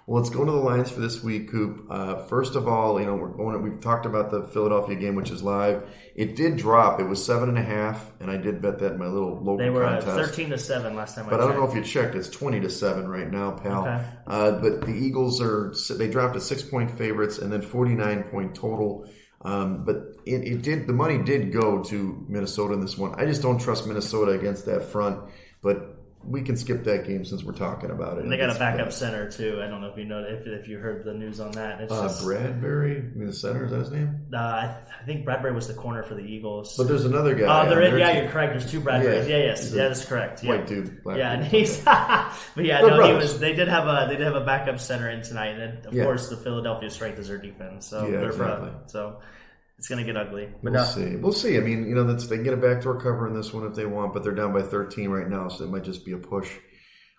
Well, let's go into the lines for this week, Coop. First of all, we've talked about the Philadelphia game, which is live. It did drop. It was 7.5, and I did bet that in my little local They were contest. 13-7 last time I checked. But I don't know if you checked. It's 20-7 right now, pal. Okay. But the Eagles they dropped to 6-point favorites and then 49-point total. But the money did go to Minnesota in this one. I just don't trust Minnesota against that front. But we can skip that game since we're talking about it. And they got a backup center too. I don't know if you know if you heard the news on that. It's Bradbury, the center, is that his name? I think Bradbury was the corner for the Eagles. But there's another guy. You're correct. There's two Bradburys. Yeah, that's correct. Yeah. White dude, black yeah, dude. and he's but yeah, no, he was. They did have a backup center in tonight, and of course the Philadelphia strength is their defense. So they're exactly. So it's going to get ugly. But We'll see. I mean, they can get a backdoor cover in this one if they want, but they're down by 13 right now, so it might just be a push.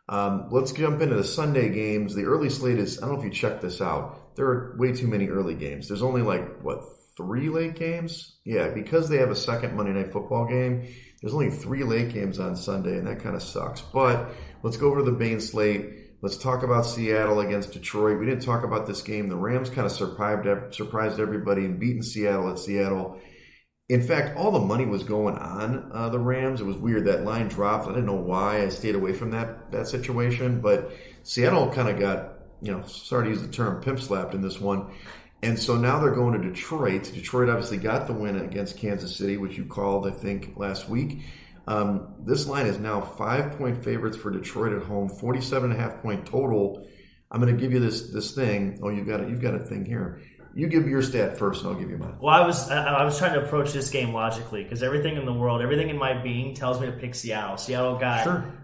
Let's jump into the Sunday games. The early slate is, I don't know if you checked this out, there are way too many early games. There's only 3 late games? Yeah, because they have a second Monday Night Football game, there's only 3 late games on Sunday, and that kind of sucks. But let's go over to the main slate. Let's talk about Seattle against Detroit. We didn't talk about this game. The Rams kind of surprised everybody and beating Seattle at Seattle. In fact, all the money was going on the Rams. It was weird. That line dropped. I didn't know why. I stayed away from that situation. But Seattle kind of got, sorry to use the term, pimp slapped in this one. And so now they're going to Detroit. Detroit obviously got the win against Kansas City, which you called, I think, last week. This line is now 5-point favorites for Detroit at home, 47.5-point total. I'm going to give you this thing. Oh, you've got a thing here. You give your stat first, and I'll give you mine. Well, I was trying to approach this game logically because everything in the world, everything in my being tells me to pick Seattle. Seattle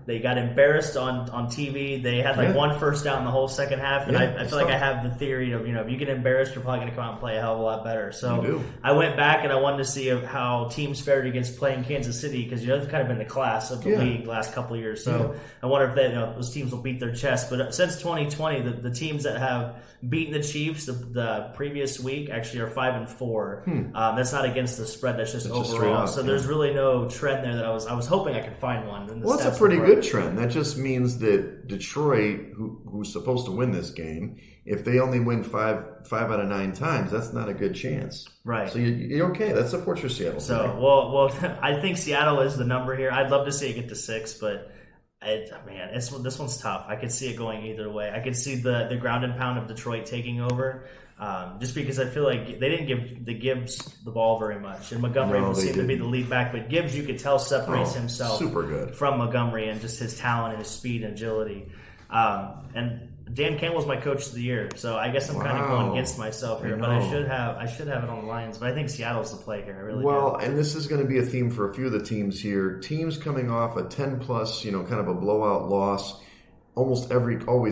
they got embarrassed on TV. They had one first down the whole second half, and I feel like I have the theory of if you get embarrassed, you're probably going to come out and play a hell of a lot better. So I went back and I wanted to see how teams fared against playing Kansas City because they've kind of been the class of the league the last couple of years. So I wonder if those teams will beat their chest. But since 2020, the teams that have beaten the Chiefs the previous week actually are 5-4. That's not against the spread. That's just overall. So there's really no trend there that I was hoping I could find one. Well, that's a pretty good trend. That just means that Detroit, who's supposed to win this game, if they only win five out of 9 times, that's not a good chance. Right. So you're okay. That supports your Seattle. So well, I think Seattle is the number here. I'd love to see it get to 6, but. This one's tough. I could see it going either way. I could see the ground and pound of Detroit taking over, just because I feel like they didn't give the Gibbs the ball very much, and Montgomery seemed to be the lead back. But Gibbs, you could tell, separates himself super good from Montgomery and just his talent and his speed and agility. And Dan Campbell's my coach of the year, so I guess I'm kind of going against myself here. But I should have it on the Lions. But I think Seattle's the play here. I really do. And this is going to be a theme for a few of the teams here. Teams coming off a 10-plus, kind of a blowout loss, always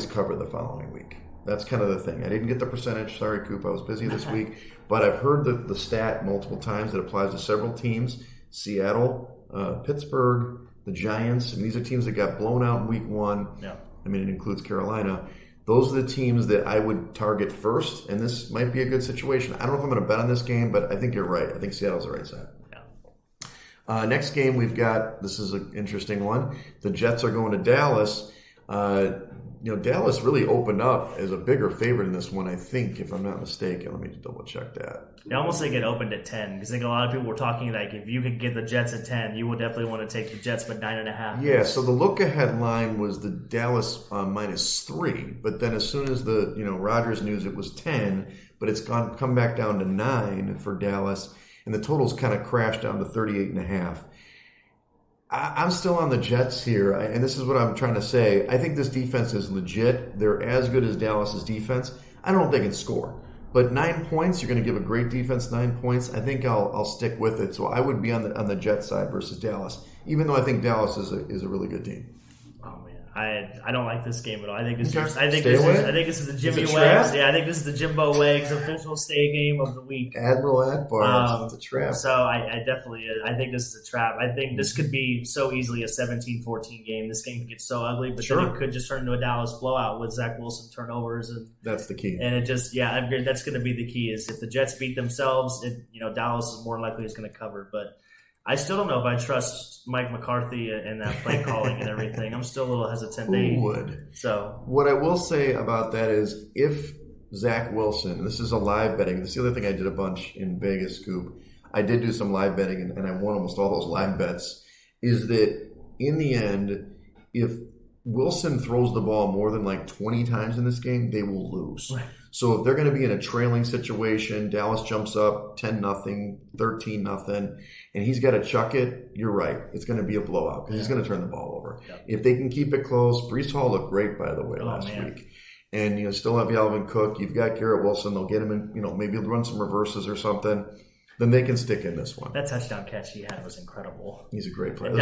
cover the following week. That's kind of the thing. I didn't get the percentage. Sorry, Coop. I was busy this week. But I've heard the stat multiple times that applies to several teams. Seattle, Pittsburgh, the Giants. And these are teams that got blown out in week 1. Yeah. I mean, it includes Carolina. Those are the teams that I would target first, and this might be a good situation. I don't know if I'm going to bet on this game, but I think you're right. I think Seattle's the right side. Yeah. Next game we've got, this is an interesting one. The Jets are going to Dallas. Dallas really opened up as a bigger favorite in this one, I think, if I'm not mistaken. Let me double check that. I almost think it opened at 10 because I think a lot of people were talking like if you could get the Jets at 10, you would definitely want to take the Jets, but 9.5. Yeah, so the look-ahead line was the Dallas -3, but then as soon as the Rodgers news, it was 10, but it's come back down to 9 for Dallas, and the totals kind of crashed down to 38.5. I'm still on the Jets here, and this is what I'm trying to say. I think this defense is legit. They're as good as Dallas's defense. I don't know if they can score. But 9 points, you're going to give a great defense 9 points. I think I'll stick with it. So I would be on the Jets side versus Dallas, even though I think Dallas is a really good team. Oh man, I don't like this game at all. I think this is the Jimmy It's a Wegs. trap? Yeah, I think this is the Jimbo Wegs official stay game of the week. Admiral Akbar, it's a trap. So I definitely think this is a trap. I think this could be so easily a 17-14 game. This game could get so ugly, but then it could just turn into a Dallas blowout with Zach Wilson turnovers and that's the key. And it just that's going to be the key. Is if the Jets beat themselves, Dallas is more likely going to cover. But I still don't know if I trust Mike McCarthy and that play calling and everything. I'm still a little hesitant. Who would? So what I will say about that is if Zach Wilson, and this is a live betting. This is the other thing I did a bunch in Vegas, Coop. I did do some live betting, and I won almost all those live bets, is that in the end, if Wilson throws the ball more than like 20 times in this game, they will lose. Right. So if they're going to be in a trailing situation, Dallas jumps up 10-0, 13-0, and he's got to chuck it, you're right. It's going to be a blowout because he's going to turn the ball over. Yep. If they can keep it close, Breece Hall looked great, by the way, last week. And, still have Alvin Cook. You've got Garrett Wilson. They'll get him in, maybe they'll run some reverses or something. Then they can stick in this one. That touchdown catch he had was incredible. He's a great player. And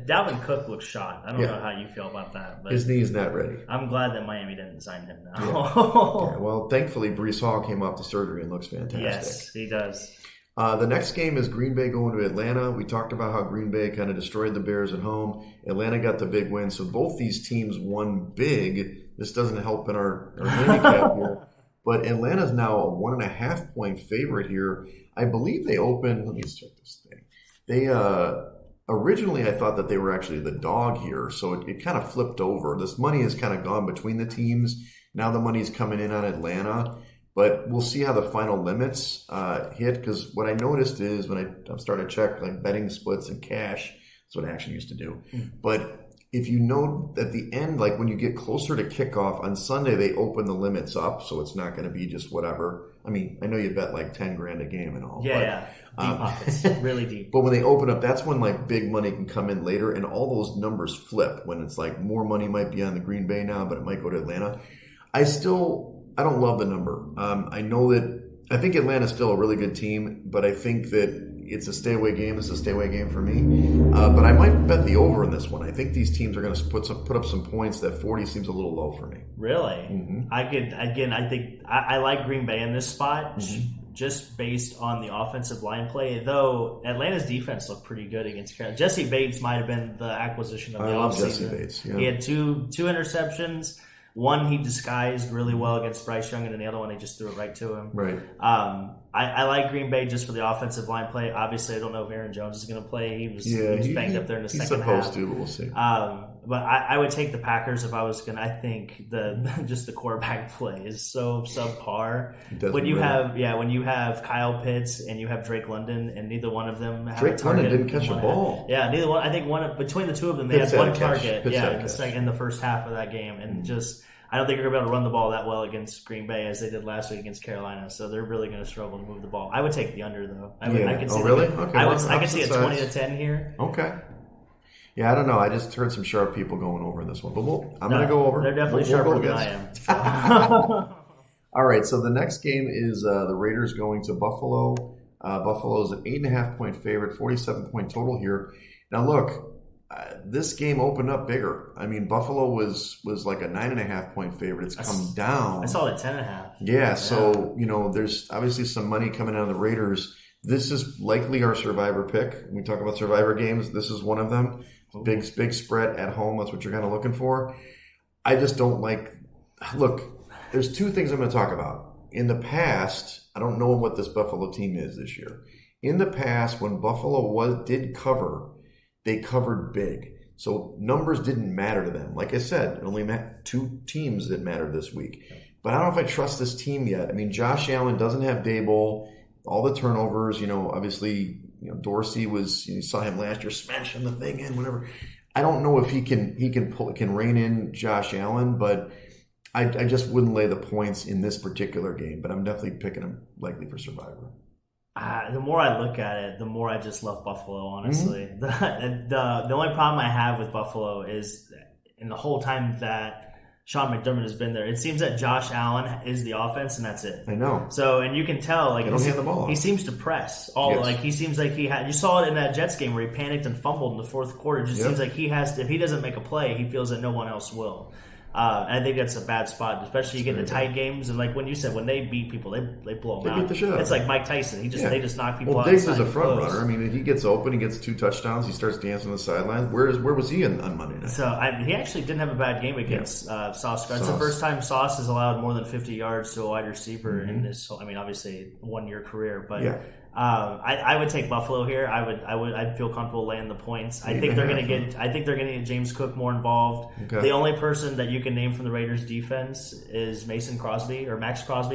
Dalvin Cook looks shot. I don't know how you feel about that. But his knee's not ready. I'm glad that Miami didn't sign him now. Yeah, well, thankfully, Breece Hall came off the surgery and looks fantastic. Yes, he does. The next game is Green Bay going to Atlanta. We talked about how Green Bay kind of destroyed the Bears at home. Atlanta got the big win. So both these teams won big. This doesn't help in our handicap here. But Atlanta's now a 1.5 point favorite here. I believe they opened, let me check this thing. They originally I thought that they were actually the dog here, so it kind of flipped over. This money has kind of gone between the teams. Now the money's coming in on Atlanta, but we'll see how the final limits hit, because what I noticed is when I started to check like betting splits and cash, that's what I actually used to do. But if you know at the end, like when you get closer to kickoff on Sunday, they open the limits up, so it's not going to be just whatever. I mean, I know you bet like $10,000 a game and all. Yeah, deep pockets, really deep. But when they open up, that's when like big money can come in later, and all those numbers flip. When it's like more money might be on the Green Bay now, but it might go to Atlanta. I don't love the number. I think Atlanta's still a really good team, but I think that it's a stay-away game. It's a stay-away game for me. But I might bet the over in this one. I think these teams are going to put up some points. That 40 seems a little low for me. Really? Mm-hmm. I think I like Green Bay in this spot just based on the offensive line play, though Atlanta's defense looked pretty good against Carolina. Jesse Bates might have been the acquisition of the offseason. I love Jesse Bates. Yeah. He had two interceptions. One he disguised really well against Bryce Young, and then the other one they just threw it right to him. Right. I like Green Bay just for the offensive line play. Obviously, I don't know if Aaron Jones is going to play. He was banged up there in the second half. He's supposed to, but we'll see. But I would take the Packers if I was going to. I think the quarterback play is so subpar. When you have Kyle Pitts and you have Drake London, and neither one of them have a target. Drake London didn't catch a ball. Yeah, neither one. I think between the two of them, they had one target. In the first half of that game, and just. I don't think they're going to be able to run the ball that well against Green Bay as they did last week against Carolina. So they're really going to struggle to move the ball. I would take the under, though. I could see really? Okay. I could see a 20-10 here. Okay. Yeah, I don't know. I just heard some sharp people going over in this one. But I'm going to go over. They're definitely sharper than I am. So. All right, so the next game is the Raiders going to Buffalo. Buffalo is an 8.5 point favorite, 47 point total here. Now, look. This game opened up bigger. I mean, Buffalo was like a 9.5 point favorite. It's come down. I saw it at 10.5. Yeah, so there's obviously some money coming out of the Raiders. This is likely our survivor pick. When we talk about survivor games, this is one of them. Big spread at home. That's what you're kind of looking for. I just don't like. Look, there's two things I'm going to talk about. In the past, I don't know what this Buffalo team is this year. In the past, when Buffalo did cover. They covered big. So numbers didn't matter to them. Like I said, it only two teams that mattered this week. But I don't know if I trust this team yet. I mean, Josh Allen doesn't have Dable. All the turnovers, obviously, Dorsey was, you saw him last year smashing the thing in, whatever. I don't know if he can rein in Josh Allen, but I just wouldn't lay the points in this particular game. But I'm definitely picking him likely for survivor. The more I look at it, the more I just love Buffalo, honestly. Mm-hmm. The only problem I have with Buffalo is in the whole time that Sean McDermott has been there, it seems that Josh Allen is the offense, and that's it. I know. So, and you can tell, like, they don't hand the ball off. He seems to press. He seems like you saw it in that Jets game where he panicked and fumbled in the fourth quarter. It just seems like if he doesn't make a play, he feels that no one else will. I think that's a bad spot, especially you get into tight games. And like when you said, when they beat people, they blow them out. Beat the shit out. It's like Mike Tyson. They just knock people out. Well, Diggs is a front runner. I mean, he gets open, he gets 2 touchdowns, he starts dancing on the sidelines. Where was he on Monday night? So he actually didn't have a bad game against Sauce. That's the first time Sauce has allowed more than 50 yards to a wide receiver in his, obviously 1-year career. But I would take Buffalo here. I'd feel comfortable laying the points. I think they're going to get James Cook more involved. Okay. The only person that you can name from the Raiders defense is Max Crosby,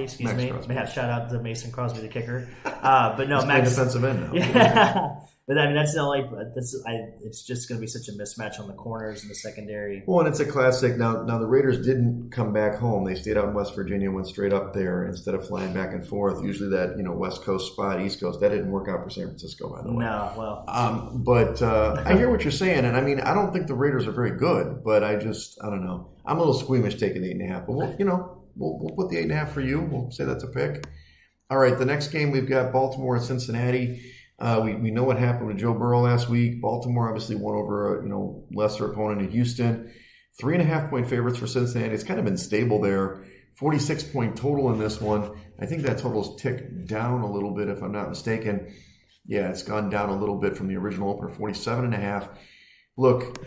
excuse me. Crosby. Shout out to Mason Crosby, the kicker. But no, Max defensive end now. Yeah. But I mean, that's the only. It's just going to be such a mismatch on the corners and the secondary. Well, and it's a classic. Now the Raiders didn't come back home. They stayed out in West Virginia, went straight up there instead of flying back and forth. Usually that West Coast spot, East Coast, that didn't work out for San Francisco, by the way. No, well. But I hear what you're saying, and I mean, I don't think the Raiders are very good, but I don't know. I'm a little squeamish taking 8.5, but we'll put the 8.5 for you. We'll say that's a pick. All right, the next game we've got Baltimore and Cincinnati. We know what happened with Joe Burrow last week. Baltimore obviously won over a lesser opponent in Houston. 3.5-point favorites for Cincinnati. It's kind of been stable there. 46-point total in this one. I think that total's ticked down a little bit if I'm not mistaken. Yeah, it's gone down a little bit from the original opener, 47.5. Look,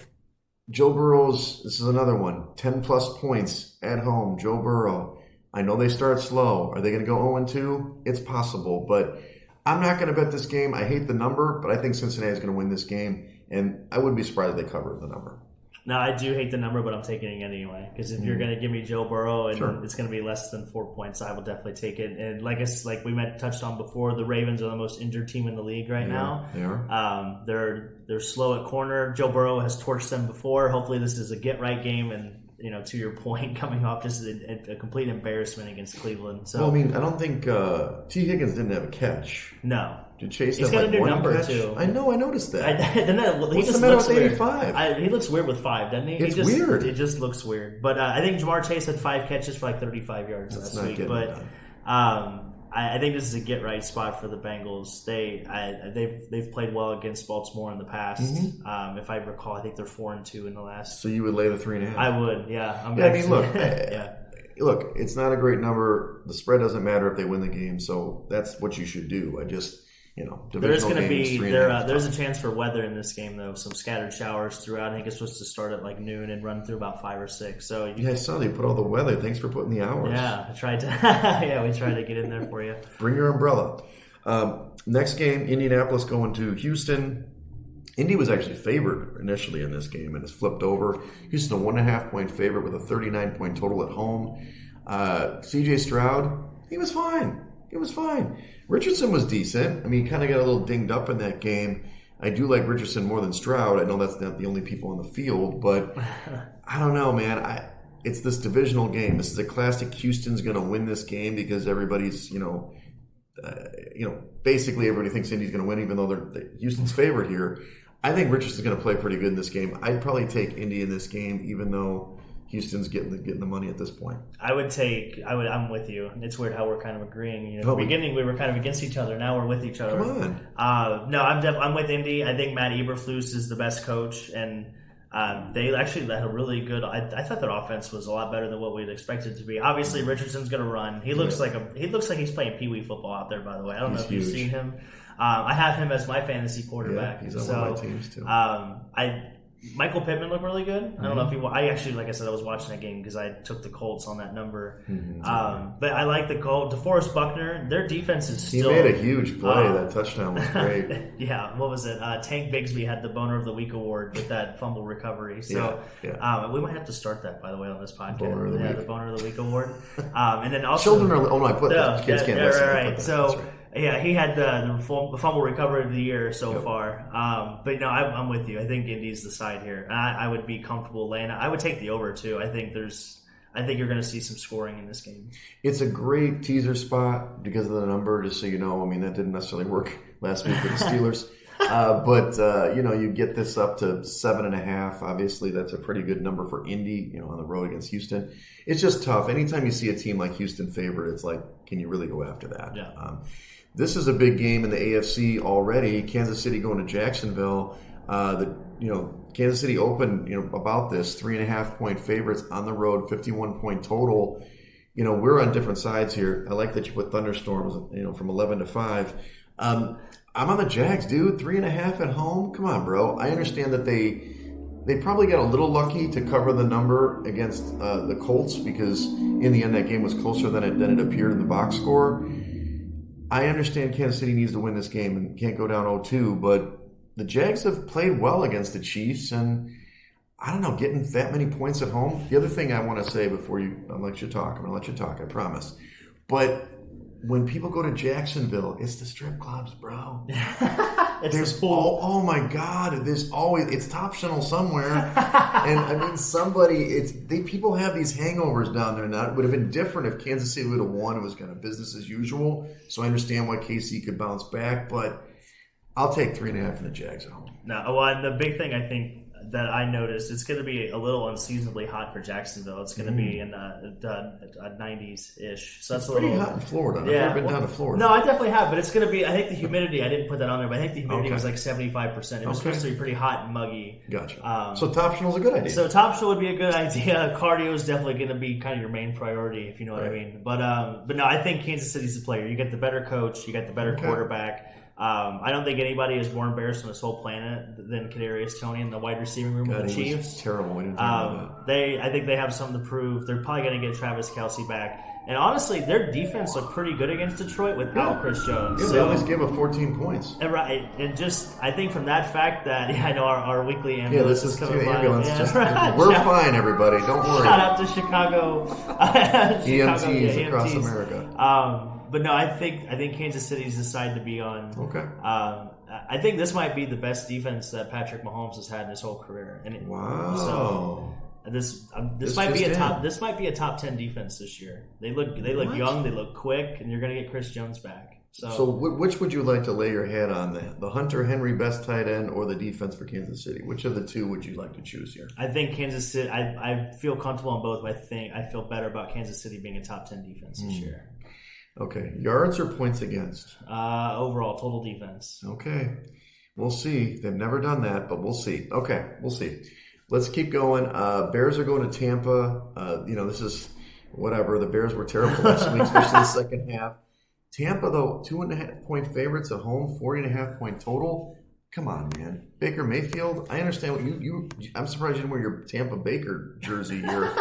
Joe Burrow's, this is another one. 10-plus points at home. Joe Burrow. I know they start slow. Are they going to go 0-2? It's possible, but I'm not going to bet this game. I hate the number, but I think Cincinnati is going to win this game, and I wouldn't be surprised if they cover the number. No, I do hate the number, but I'm taking it anyway. Because if you're going to give me Joe Burrow and it's going to be less than 4 points, I will definitely take it. And like we touched on before, the Ravens are the most injured team in the league right now. They are. They're slow at corner. Joe Burrow has torched them before. Hopefully, this is a get right game. And to your point, coming off just a complete embarrassment against Cleveland. So, well, I mean, I don't think T. Higgins didn't have a catch. No. Did Chase He's have got a new one number, catch? too. I know, I noticed that. What's the matter with 85? He looks weird with 5, doesn't he? It's weird. It just looks weird. But I think Jamar Chase had 5 catches for like 35 yards last week. But I think this is a get-right spot for the Bengals. They've played well against Baltimore in the past. Mm-hmm. If I recall, I think they're 4-2 in the last. So you would lay the 3.5? I would, yeah. Look, it's not a great number. The spread doesn't matter if they win the game, so that's what you should do. There's going to be there's a chance for weather in this game, though. Some scattered showers throughout. I think it's supposed to start at like noon and run through about 5 or 6. So I saw they put all the weather. Thanks for putting the hours. Yeah, I tried to. Yeah, we tried to get in there for you. Bring your umbrella. Next game, Indianapolis going to Houston. Indy was actually favored initially in this game and has flipped over. Houston, a 1.5-point favorite with a 39-point total at home. C.J. Stroud, he was fine. Richardson was decent. I mean, he kind of got a little dinged up in that game. I do like Richardson more than Stroud. I know that's not the only people on the field, but I don't know, man. It's this divisional game. This is a classic. Houston's going to win this game because everybody's, basically everybody thinks Indy's going to win, even though Houston's favored here. I think Richardson's going to play pretty good in this game. I'd probably take Indy in this game, even though Houston's getting the money at this point. I'm with you. It's weird how we're kind of agreeing. In the beginning we were kind of against each other. Now we're with each other. Come on. No, I'm with Indy. I think Matt Eberflus is the best coach, and they actually had a really good. I thought their offense was a lot better than what we'd expected it to be. Obviously, Richardson's going to run. He looks like he's playing Pee Wee football out there. By the way, I don't know if you've seen him. I have him as my fantasy quarterback. Yeah, he's on one of my teams too. Michael Pittman looked really good. I don't know if I actually, like I said, I was watching that game because I took the Colts on that number. But I like the Colts. DeForest Buckner, their defense is still. He made a huge play. That touchdown was great. Yeah, what was it? Tank Bigsby had the Boner of the Week award with that fumble recovery. So we might have to start that, by the way, on this podcast. The Boner of the Week award. And then also children are. Oh no, I put that. Kids can't listen. Right. So. Yeah, he had the fumble recovery of the year so far. But I'm with you. I think Indy's the side here, and I would be comfortable laying it. I would take the over too. I think you're going to see some scoring in this game. It's a great teaser spot because of the number. Just so you know, I mean that didn't necessarily work last week with the Steelers, but you get this up to 7.5. Obviously, that's a pretty good number for Indy. On the road against Houston, it's just tough. Anytime you see a team like Houston favored, it's like, can you really go after that? Yeah. This is a big game in the AFC already. Kansas City going to Jacksonville. Kansas City opened about this 3.5-point favorites on the road, 51-point total. We're on different sides here. I like that you put thunderstorms, from 11 to 5. I'm on the Jags, dude. 3.5 at home. Come on, bro. I understand that they probably got a little lucky to cover the number against the Colts because in the end that game was closer than it appeared in the box score. I understand Kansas City needs to win this game and can't go down 0-2, but the Jags have played well against the Chiefs, and I don't know, getting that many points at home. The other thing I want to say before I'll let you talk. I'm going to let you talk, I promise. But when people go to Jacksonville, it's the strip clubs, bro. There's oh my God, there's always, it's optional somewhere. And I mean, people have these hangovers down there now. It would have been different if Kansas City would have won. It was kind of business as usual. So I understand why KC could bounce back, but I'll take 3.5 in the Jags at home. No, well, and the big thing I think that I noticed, it's going to be a little unseasonably hot for Jacksonville. It's going to be in the 90s-ish. So that's pretty hot in Florida. I've never been down to Florida. No, I definitely have, but it's going to be, I think the humidity, I didn't put that on there, but I think the humidity was like 75%. It was supposed to be pretty hot and muggy. Gotcha. So top optional is a good idea. So top optional would be a good idea. Cardio is definitely going to be kind of your main priority, if you know what I mean. But no, I think Kansas City's the player. You get the better coach. You get the better quarterback. I don't think anybody is more embarrassed on this whole planet than Kadarius Toney in the wide receiving room with the Chiefs. Terrible. We didn't talk about that. I think they have something to prove. They're probably going to get Travis Kelce back. And honestly, their defense looked pretty good against Detroit without Chris Jones. Yeah, they always give up 14 points. And right, and just I think from that fact that I know our weekly ambulance is coming by. We're fine, everybody. Don't worry. Shout out to Chicago. EMTs across America. But no, I think Kansas City's decided to be on. Okay. I think this might be the best defense that Patrick Mahomes has had in his whole career. Wow. So this might be a top 10 defense this year. They look young, they look quick, and you're going to get Chris Jones back. So which would you like to lay your hat on? The Hunter Henry best tight end or the defense for Kansas City? Which of the two would you like to choose here? I think Kansas City. I feel comfortable on both, but I feel better about Kansas City being a top 10 defense this year. Okay. Yards or points against? Overall, total defense. Okay. We'll see. They've never done that, but we'll see. Okay. We'll see. Let's keep going. Bears are going to Tampa. This is whatever. The Bears were terrible last week, especially the second half. Tampa, though, 2.5-point favorites at home, 40.5-point total. Come on, man. Baker Mayfield, I understand what you I'm surprised you didn't wear your Tampa Baker jersey here.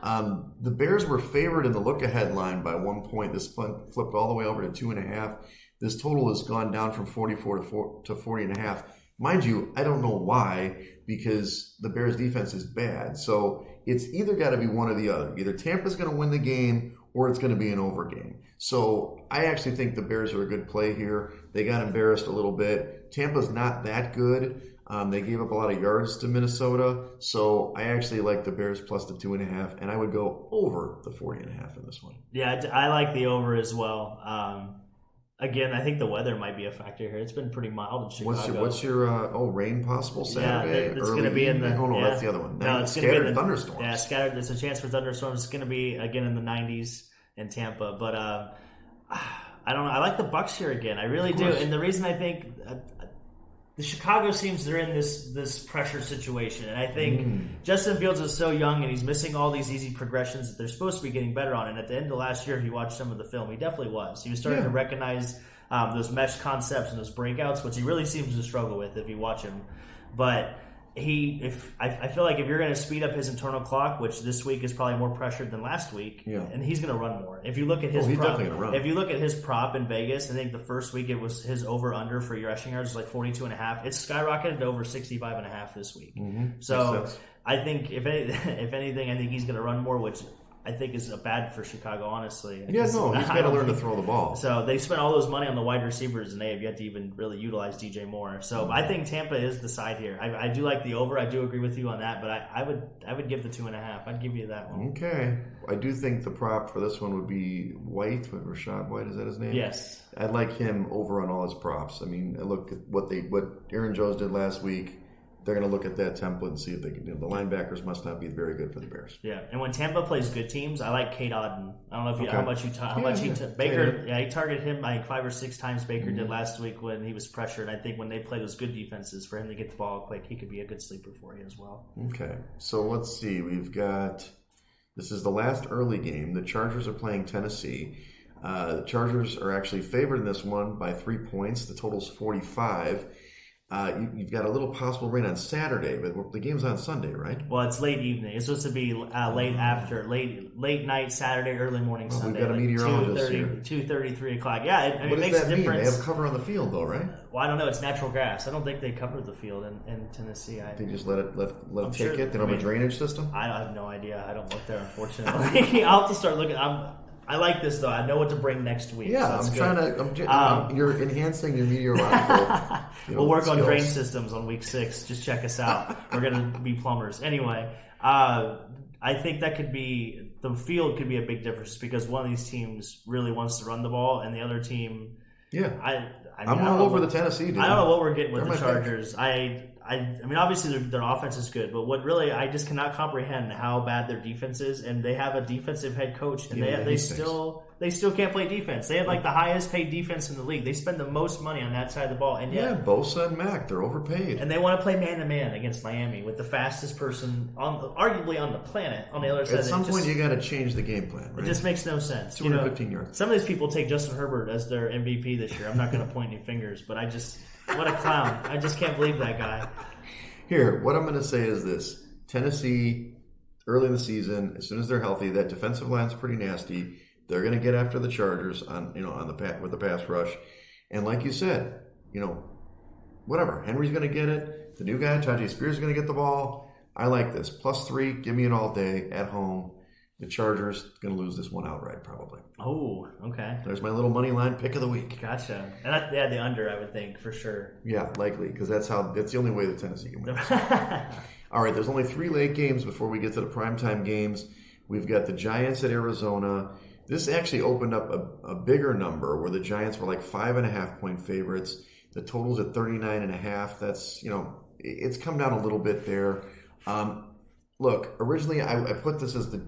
The Bears were favored in the look-ahead line by 1 point. This flipped all the way over to 2.5. This total has gone down from 44 to 40.5. Mind you, I don't know why, because the Bears' defense is bad. So it's either got to be one or the other. Either Tampa's going to win the game or it's going to be an over game. So I actually think the Bears are a good play here. They got embarrassed a little bit. Tampa's not that good. They gave up a lot of yards to Minnesota. So I actually like the Bears plus the 2.5, and I would go over the 40.5 in this one. Yeah, I like the over as well. Again, I think the weather might be a factor here. It's been pretty mild in Chicago. What's your rain possible Saturday? Yeah, it's going to be in the... Oh, no, that's the other one. No, it's going to be in the thunderstorms. Yeah, scattered. There's a chance for thunderstorms. It's going to be, again, in the 90s in Tampa. But I don't know. I like the Bucs here again. I really do. And the reason I think... the Chicago teams, they're in this pressure situation. And I think Justin Fields is so young and he's missing all these easy progressions that they're supposed to be getting better on. And at the end of last year, if you watch some of the film, he definitely was. He was starting to recognize those mesh concepts and those breakouts, which he really seems to struggle with if you watch him. But I feel like if you're going to speed up his internal clock, which this week is probably more pressured than last week, and he's going to run more. If you look at his prop in Vegas, I think the first week it was his over under for your rushing yards was like 42.5. It's skyrocketed to over 65.5 this week. So I think if anything, I think he's going to run more, which I think is bad for Chicago, honestly. He's got to learn to throw the ball. So they spent all those money on the wide receivers, and they have yet to even really utilize DJ Moore. So I think Tampa is the side here. I do like the over. I do agree with you on that, but I would give the 2.5. I'd give you that one. Okay. I do think the prop for this one would be White, Rashad White, is that his name? Yes. I'd like him over on all his props. I mean, look at what Aaron Jones did last week. They're going to look at that template and see if they can do it. The linebackers must not be very good for the Bears. Yeah, and when Tampa plays good teams, I like Kate Auden. I don't know if Baker. Yeah, he targeted him like 5 or 6 times. Baker did last week when he was pressured. I think when they play those good defenses, for him to get the ball quick, he could be a good sleeper for you as well. Okay, so let's see. We've got this is the last early game. The Chargers are playing Tennessee. The Chargers are actually favored in this one by 3 points. The total's 45. You've got a little possible rain on Saturday, but the game's on Sunday, right? Well, it's late evening. It's supposed to be late night Saturday, early morning Sunday. We've got a meteorologist here. 2:30, 3 o'clock. Yeah, it what makes does that a difference. mean? They have cover on the field, though, right? Well, I don't know. It's natural grass. I don't think they cover the field in Tennessee. They just let it take it? They don't have a drainage system? I have no idea. I don't look there, unfortunately. I'll have to start looking. I like this, though. I know what to bring next week. Yeah, so you're enhancing your meteorological we'll work skills. on drain systems on week 6. Just check us out. We're going to be plumbers. Anyway, I think the field could be a big difference because one of these teams really wants to run the ball and the other team... Yeah. I'm all over the Tennessee dude. I don't know what we're getting with They're the Chargers. I mean, obviously their offense is good, but what really I just cannot comprehend how bad their defense is, and they have a defensive head coach, and they still can't play defense. They have like the highest paid defense in the league. They spend the most money on that side of the ball, and Bosa and Mack, they're overpaid, and they want to play man to man against Miami with the fastest person arguably on the planet on the other side. At some point, you got to change the game plan. Right? It just makes no sense. 215 yards. Some of these people take Justin Herbert as their MVP this year. I'm not going to point any fingers, but what a clown! I just can't believe that guy. Here, what I'm going to say is this: Tennessee, early in the season, as soon as they're healthy, that defensive line's pretty nasty. They're going to get after the Chargers with the pass rush, and like you said, whatever. Henry's going to get it. The new guy, Tajay Spears, is going to get the ball. I like this. +3, give me it all day at home. The Chargers going to lose this one outright, probably. Oh, okay. There's my little money line pick of the week. Gotcha. And the under, I would think, for sure. Yeah, likely, because that's the only way that Tennessee can win. All right, there's only 3 late games before we get to the primetime games. We've got the Giants at Arizona. This actually opened up a bigger number where the Giants were like 5.5-point favorites. The total's at 39.5. That's, it's come down a little bit there. Look, originally I put this as the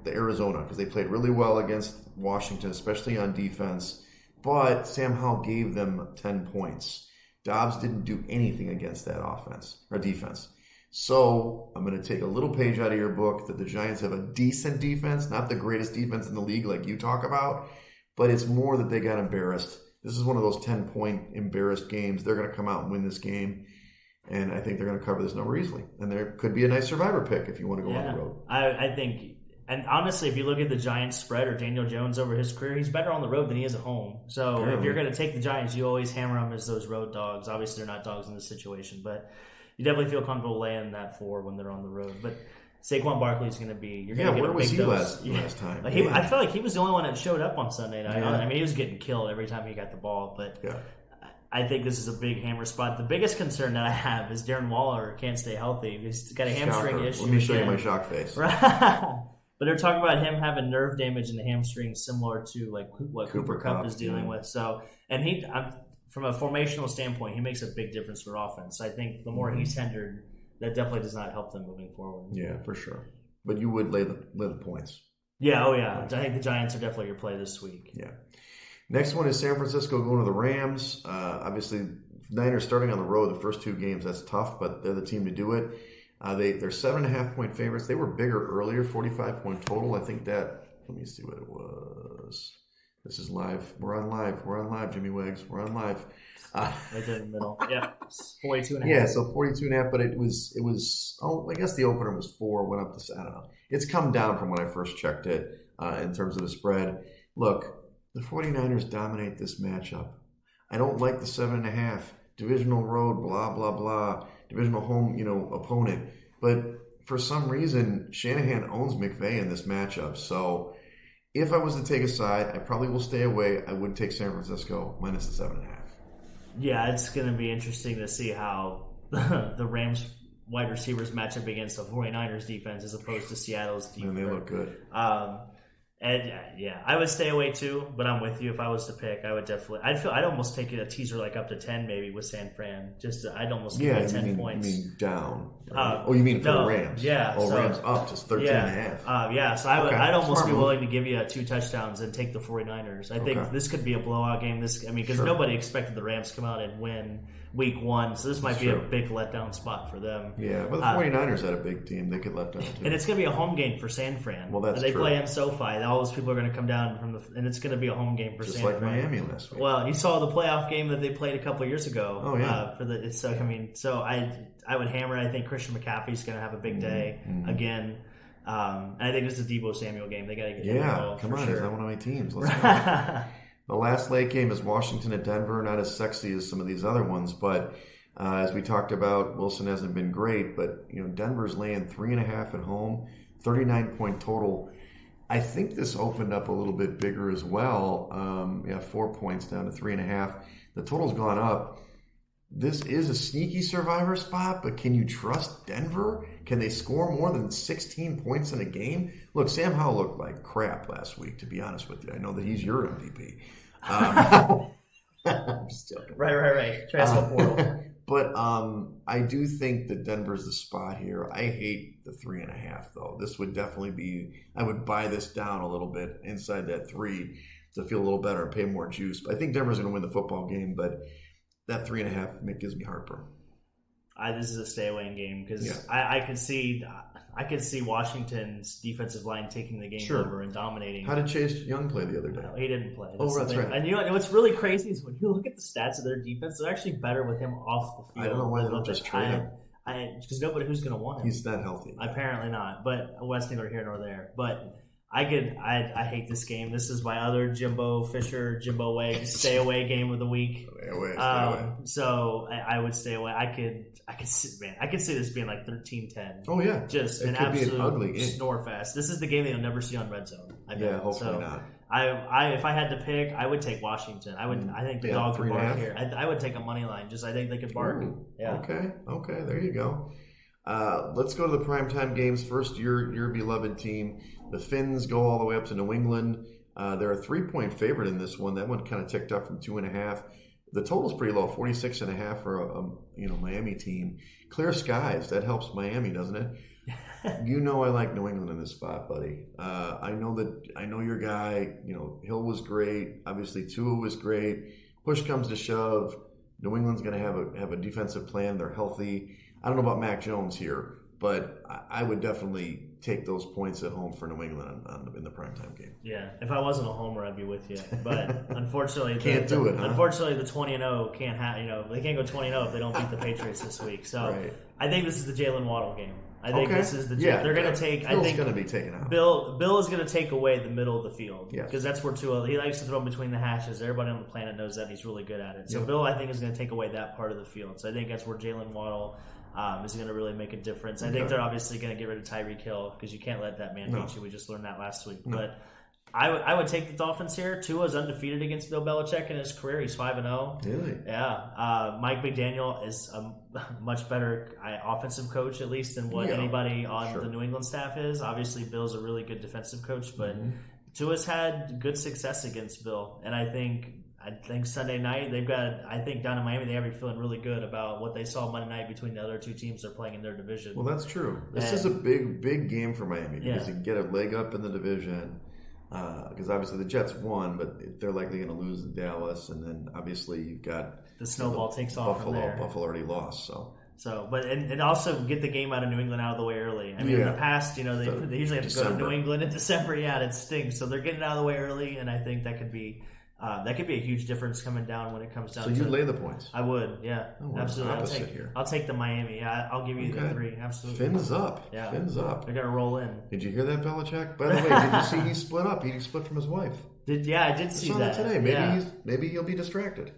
Arizona because they played really well against Washington, especially on defense. But Sam Howell gave them 10 points. Dobbs didn't do anything against that offense or defense. So I'm going to take a little page out of your book that the Giants have a decent defense, not the greatest defense in the league like you talk about, but it's more that they got embarrassed. This is one of those 10-point embarrassed games. They're going to come out and win this game. And I think they're going to cover this number easily. And there could be a nice survivor pick if you want to go on the road. I think, and honestly, if you look at the Giants spread or Daniel Jones over his career, he's better on the road than he is at home. So Apparently. If you're going to take the Giants, you always hammer them as those road dogs. Obviously, they're not dogs in this situation, but you definitely feel comfortable laying that 4 when they're on the road. But Saquon Barkley's going to be where was he last time? I feel like he was the only one that showed up on Sunday night. Yeah. I mean, he was getting killed every time he got the ball, but I think this is a big hammer spot. The biggest concern that I have is Darren Waller can't stay healthy. He's got a hamstring issue. Let me show you my shock face. But they're talking about him having nerve damage in the hamstring, similar to like what Cooper Kupp is dealing with. So, and from a formational standpoint, he makes a big difference for offense. I think the more he's hindered, that definitely does not help them moving forward. Yeah, for sure. But you would lay the points. Yeah, I think the Giants are definitely your play this week. Yeah. Next one is San Francisco going to the Rams. Obviously, Niners starting on the road the first 2 games. That's tough, but they're the team to do it. They're 7.5-point favorites. They were bigger earlier, 45-point total. I think that, let me see what it was. This is live. We're on live, Jimmy Wegs. We're on live. Right there in the middle. Yeah, 42.5. Yeah, so 42.5, but it was. I guess the opener was 4, went up to, I don't know. It's come down from when I first checked it in terms of the spread. Look, the 49ers dominate this matchup. I don't like the 7.5. Divisional road, blah, blah, blah. Divisional home, opponent. But for some reason, Shanahan owns McVay in this matchup. So if I was to take a side, I probably will stay away. I would take San Francisco minus the 7.5. Yeah, it's going to be interesting to see how the Rams wide receivers match up against the 49ers defense as opposed to Seattle's defense. And they look good. And I would stay away too, but I'm with you. If I was to pick, I would definitely. I'd almost take a teaser like up to 10 maybe with San Fran. I'd almost give it 10 points. You mean down? Right? You mean for the Rams? Yeah. Rams up to 13.5. So I'd almost be willing to give you 2 touchdowns and take the 49ers. I think this could be a blowout game. Because nobody expected the Rams to come out and win week 1, so this might be a big letdown spot for them. Yeah, but the 49ers had a big team. They could let down too. And it's going to be a home game for San Fran. Well, that's They true. play in SoFi. all those people are going to come down and it's going to be a home game for just Santa like Fe. Miami last week. Well, you saw the playoff game that they played a couple of years ago. Oh yeah. So I would hammer it. I think Christian McCaffrey's going to have a big day again. And I think this is a Deebo Samuel game. They got to get him involved. Come on, sure. He's not one of my teams. Let's go. The last late game is Washington at Denver. Not as sexy as some of these other ones, but as we talked about, Wilson hasn't been great. But Denver's laying 3.5 at home, 39-point total. I think this opened up a little bit bigger as well. 4 points down to 3.5. The total's gone up. This is a sneaky survivor spot, but can you trust Denver? Can they score more than 16 points in a game? Look, Sam Howell looked like crap last week, to be honest with you. I know that he's your MVP. I'm just joking. Right. Transfer portal. But I do think that Denver's the spot here. I hate the 3.5, though. This would definitely be – I would buy this down a little bit inside that 3 to feel a little better and pay more juice. But I think Denver's going to win the football game, but – that 3.5 gives me heartburn. This is a stay away game because I could see Washington's defensive line taking the game over and dominating. How did Chase Young play the other day? No, he didn't play. That's right. And what's really crazy is when you look at the stats of their defense, they're actually better with him off the field. I don't know why they don't just trade him. Because nobody who's going to want him. He's that healthy. Apparently not. But that's neither here nor there. But I hate this game. This is my other Jimbo Wegs stay away game of the week. Stay away. So I would stay away. I could see this being like 13-10. Oh yeah, just it an could be absolute an ugly game. snore fest. This is the game that you'll never see on Red Zone. Hopefully not. If I had to pick, I would take Washington. I think the dog could bark here. I would take a money line. I think they could bark. Ooh, yeah. Okay. There you go. Let's go to the primetime games. First, your beloved team. The Finns go all the way up to New England. They're a 3-point favorite in this one. That one kind of ticked up from 2.5. The total's pretty low, 46.5 for a Miami team. Clear skies. That helps Miami, doesn't it? I like New England in this spot, buddy. I know your guy. Hill was great. Obviously, Tua was great. Push comes to shove. New England's going to have a defensive plan. They're healthy. I don't know about Mac Jones here, but I would definitely take those points at home for New England in the primetime game. Yeah, if I wasn't a homer, I'd be with you. But unfortunately, can't do it. Huh? Unfortunately, the 20-0 can't have. They can't go 20-0 if they don't beat the Patriots this week. So right. I think this is the Jalen Waddle game. I think this is the. They're going to take. Bill's I think going to be taken out. Bill is going to take away the middle of the field because that's where Tua. He likes to throw between the hashes. Everybody on the planet knows that. And he's really good at it. So Bill, I think, is going to take away that part of the field. So I think that's where Jalen Waddle is going to really make a difference. I think they're obviously going to get rid of Tyreek Hill because you can't let that man beat you. We just learned that last week. But I would take the Dolphins here. Tua's undefeated against Bill Belichick in his career. He's 5-0. Really? Yeah. Mike McDaniel is a much better offensive coach, at least, than what anybody on the New England staff is. Obviously, Bill's a really good defensive coach, but Tua's had good success against Bill. And I think Sunday night, down in Miami, they have you feeling really good about what they saw Monday night between the other two teams they're playing in their division. Well, that's true. This is a big game for Miami because you can get a leg up in the division. Because obviously the Jets won, but they're likely going to lose to Dallas, and then obviously you've got the snowball takes off from there. Buffalo already lost, and also get the game out of New England out of the way early. I mean, in the past, they usually have to go to New England in December. Yeah, it stinks. So they're getting it out of the way early, and I think that could be a huge difference coming down when it comes down. So you lay the points? I would, yeah, absolutely. I'll take the Miami. Yeah, I'll give you the 3. Absolutely. Fins up. Yeah, fins up. They're gonna roll in. Did you hear that, Belichick? By the way, did you see he split up? He split from his wife. I did see that today. Maybe he'll be distracted.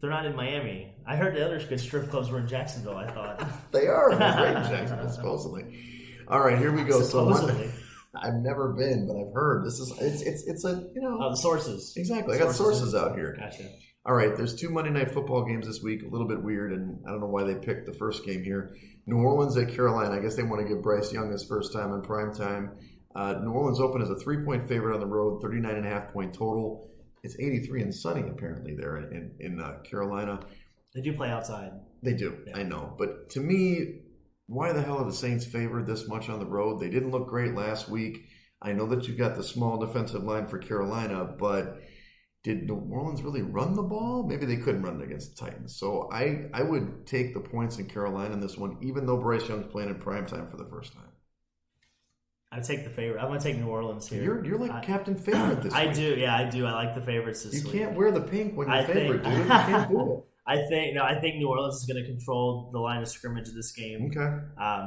They're not in Miami. I heard the other good strip clubs were in Jacksonville. I thought they are. They're great in Jacksonville, supposedly. All right, here we go. Supposedly. I've never been, but I've heard it's a the sources. Exactly. I got sources out here. Gotcha. All right, there's 2 Monday Night Football games this week. A little bit weird, and I don't know why they picked the first game here. New Orleans at Carolina. I guess they want to give Bryce Young his first time in prime time. New Orleans open as a 3-point favorite on the road, 39.5-point total. It's 83 and sunny apparently there in Carolina. They do play outside. They do. Yeah. I know, but to me, why the hell are the Saints favored this much on the road? They didn't look great last week. I know that you've got the small defensive line for Carolina, but did New Orleans really run the ball? Maybe they couldn't run it against the Titans. So I would take the points in Carolina in this one, even though Bryce Young's playing in primetime for the first time. I take the favorite. I'm going to take New Orleans here. You're like captain favorite this week. I do. Yeah, I do. I like the favorites this week. You can't wear the pink when you're favorite, dude. You can't do it. I think New Orleans is going to control the line of scrimmage of this game. Okay.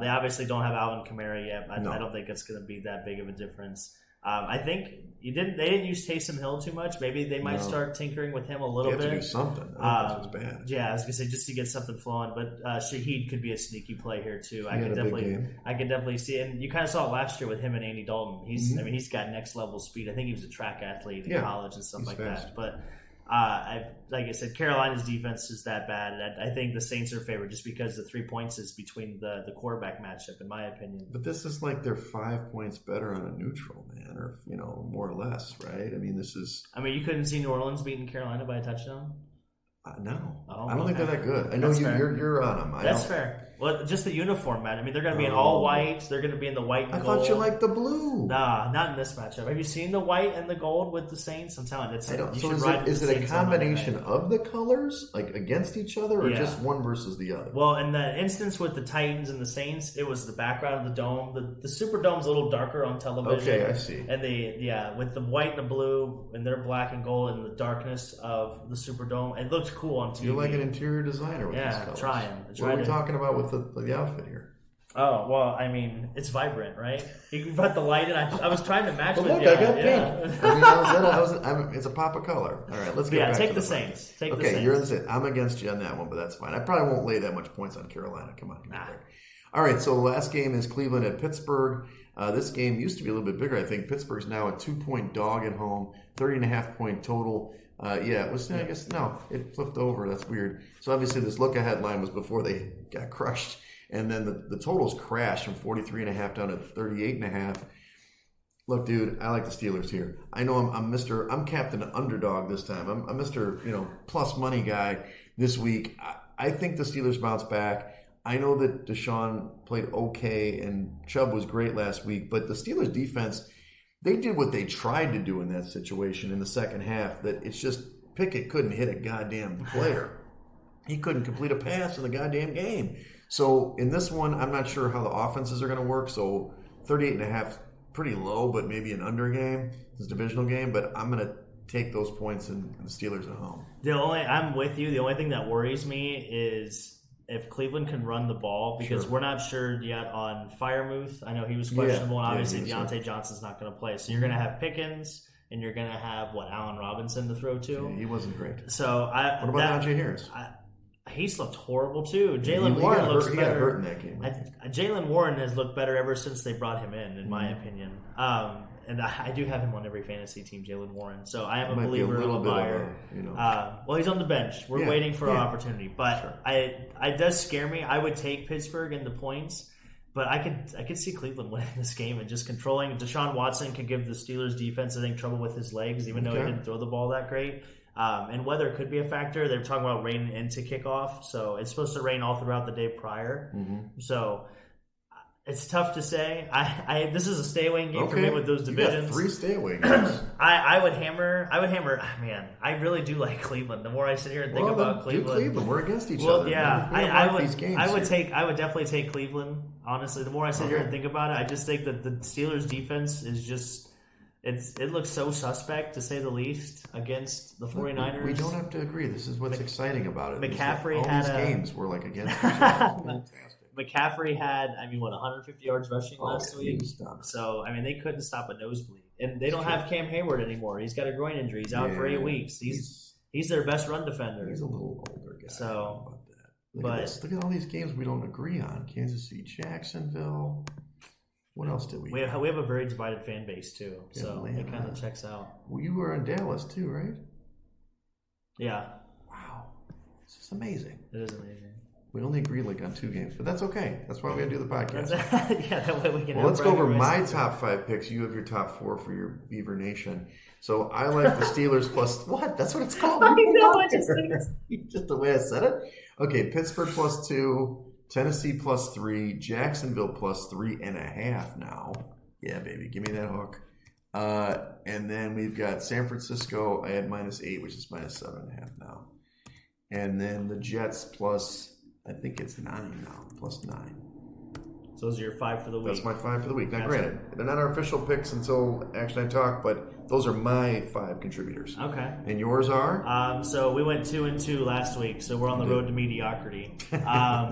They obviously don't have Alvin Kamara yet. I don't think it's going to be that big of a difference. I think they didn't use Taysom Hill too much. Maybe they might start tinkering with him a little bit. They have to do something. I think this was bad. Yeah, I was gonna say just to get something flowing, but Shaheed could be a sneaky play here too. I can definitely see it. And you kind of saw it last year with him and Andy Dalton. He's got next level speed. I think he was a track athlete in college and stuff like fast. that. But like I said, Carolina's defense is that bad, and I think the Saints are favored just because the 3 points is between the quarterback matchup, in my opinion. But this is like they're 5 points better on a neutral, man, or more or less, right? I mean, this is. I mean, you couldn't see New Orleans beating Carolina by a touchdown. No, I don't think they're that good. I know you're on them. That's fair. Well, just the uniform, man. I mean, they're going to be in all white. They're going to be in the white and gold. I thought you liked the blue. Nah, not in this matchup. Have you seen the white and the gold with the Saints? I'm telling you, is it a combination of the colors, like against each other, or just one versus the other? Well, in the instance with the Titans and the Saints, it was the background of the dome. The Superdome's a little darker on television. Okay, I see. And with the white and the blue, and their black and gold, and the darkness of the Superdome, it looked cool on TV. You're like an interior designer with these colors. Trying. What are we talking about with the outfit here? Oh, well, I mean, it's vibrant, right? You brought the light in. I was trying to match with look, you. I got pink. I mean, it's a pop of color. All right, let's get back take to the Saints. Okay, you're in the Saints. I'm against you on that one, but that's fine. I probably won't lay that much points on Carolina. Come on. Nah. All right, so the last game is Cleveland at Pittsburgh. This game used to be a little bit bigger, I think. Pittsburgh's now a 2-point dog at home, 30.5-point total. It was. I guess no, it flipped over. That's weird. So obviously, this look-ahead line was before they got crushed, and then the totals crashed from 43.5 down to 38.5. Look, dude, I like the Steelers here. I know I'm Captain Underdog this time. I'm Mr. Plus money guy this week. I think the Steelers bounce back. I know that Deshaun played okay and Chubb was great last week, but the Steelers defense, they did what they tried to do in that situation in the second half, that it's just Pickett couldn't hit a goddamn player. He couldn't complete a pass in the goddamn game. So in this one, I'm not sure how the offenses are going to work. So 38.5, pretty low, but maybe an under game. It's a divisional game, but I'm going to take those points and the Steelers at home. I'm with you. The only thing that worries me is if Cleveland can run the ball, because we're not sure yet on Freiermuth. I know he was questionable, and obviously Deontay Johnson's not going to play. So you're going to have Pickens, and you're going to have, Allen Robinson to throw to. Yeah, he wasn't great. So what about Najee Harris? He's looked horrible too. Jalen Warren looks better. He got hurt in that game. Jalen Warren has looked better ever since they brought him in my opinion. And I do have him on every fantasy team, Jalen Warren. So I am a believer of a buyer. Well, he's on the bench. We're waiting for our opportunity. But it does scare me. I would take Pittsburgh in the points. But I could see Cleveland winning this game and just controlling. Deshaun Watson could give the Steelers defense, I think, trouble with his legs, even though he didn't throw the ball that great. And weather could be a factor. They're talking about rain into kickoff. So it's supposed to rain all throughout the day prior. Mm-hmm. So it's tough to say. This is a stay away game for me with those divisions. You got 3 stay away games. I would hammer. Man, I really do like Cleveland. The more I sit here and think about Cleveland, do Cleveland. We're against each other. Yeah, I would definitely take Cleveland. Honestly, the more I sit here and think about it, I just think that the Steelers defense is just. It looks so suspect, to say the least, against the 49ers. We don't have to agree. This is what's exciting about it. McCaffrey all these games were like against each other. McCaffrey had, 150 yards rushing last week. So, they couldn't stop a nosebleed. And they don't have Cam Hayward anymore. He's got a groin injury. He's out for 8 weeks. He's their best run defender. He's a little older guy. So, about that. Look at all these games we don't agree on. Kansas City, Jacksonville. What else did we have? We have a very divided fan base, too. So it kind of checks out. Well, you were in Dallas, too, right? Yeah. Wow. This is amazing. It is amazing. We only agreed on 2 games, but that's okay. That's why we got to do the podcast. That way we can. Well, let's go over my top 5 picks. You have your top 4 for your Beaver Nation. So I like the Steelers plus what? That's what it's called. I know. I just think it's just the way I said it. Okay, Pittsburgh plus 2. Tennessee plus 3, Jacksonville plus 3.5 now. Yeah, baby, give me that hook. And then we've got San Francisco. I had -8, which is -7.5 now. And then the Jets plus, I think it's 9 now, plus 9. So those are your 5 for the week. That's my 5 for the week. Now, granted, they're not our official picks until Action I Talk, but those are my 5 contributors. Okay. And yours are? So we went 2-2 last week, so we're on the road to mediocrity.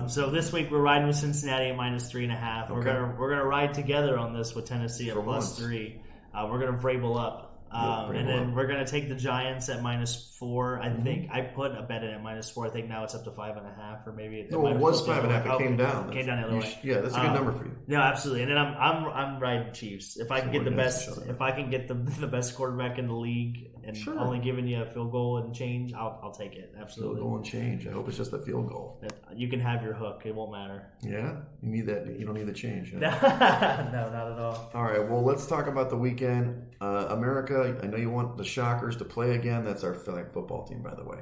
So this week we're riding with Cincinnati at -3.5. Okay. We're gonna ride together on this with Tennessee at For once. +3. We're gonna Vrabel up. And then we're going to take the Giants at -4. I think I put a bet in at -4. I think now it's up to 5.5, or maybe it was 5.5. It came down. Came down the other way. Yeah, that's a good number for you. No, absolutely. And then I'm riding Chiefs. If I can get the best quarterback in the league and only giving you a field goal and change, I'll take it. Absolutely. Field goal and change. I hope it's just a field goal. You can have your hook. It won't matter. Yeah, you need that. You don't need the change. Huh? No, not at all. All right. Well, let's talk about the weekend. America. I know you want the Shockers to play again. That's our flag football team, by the way,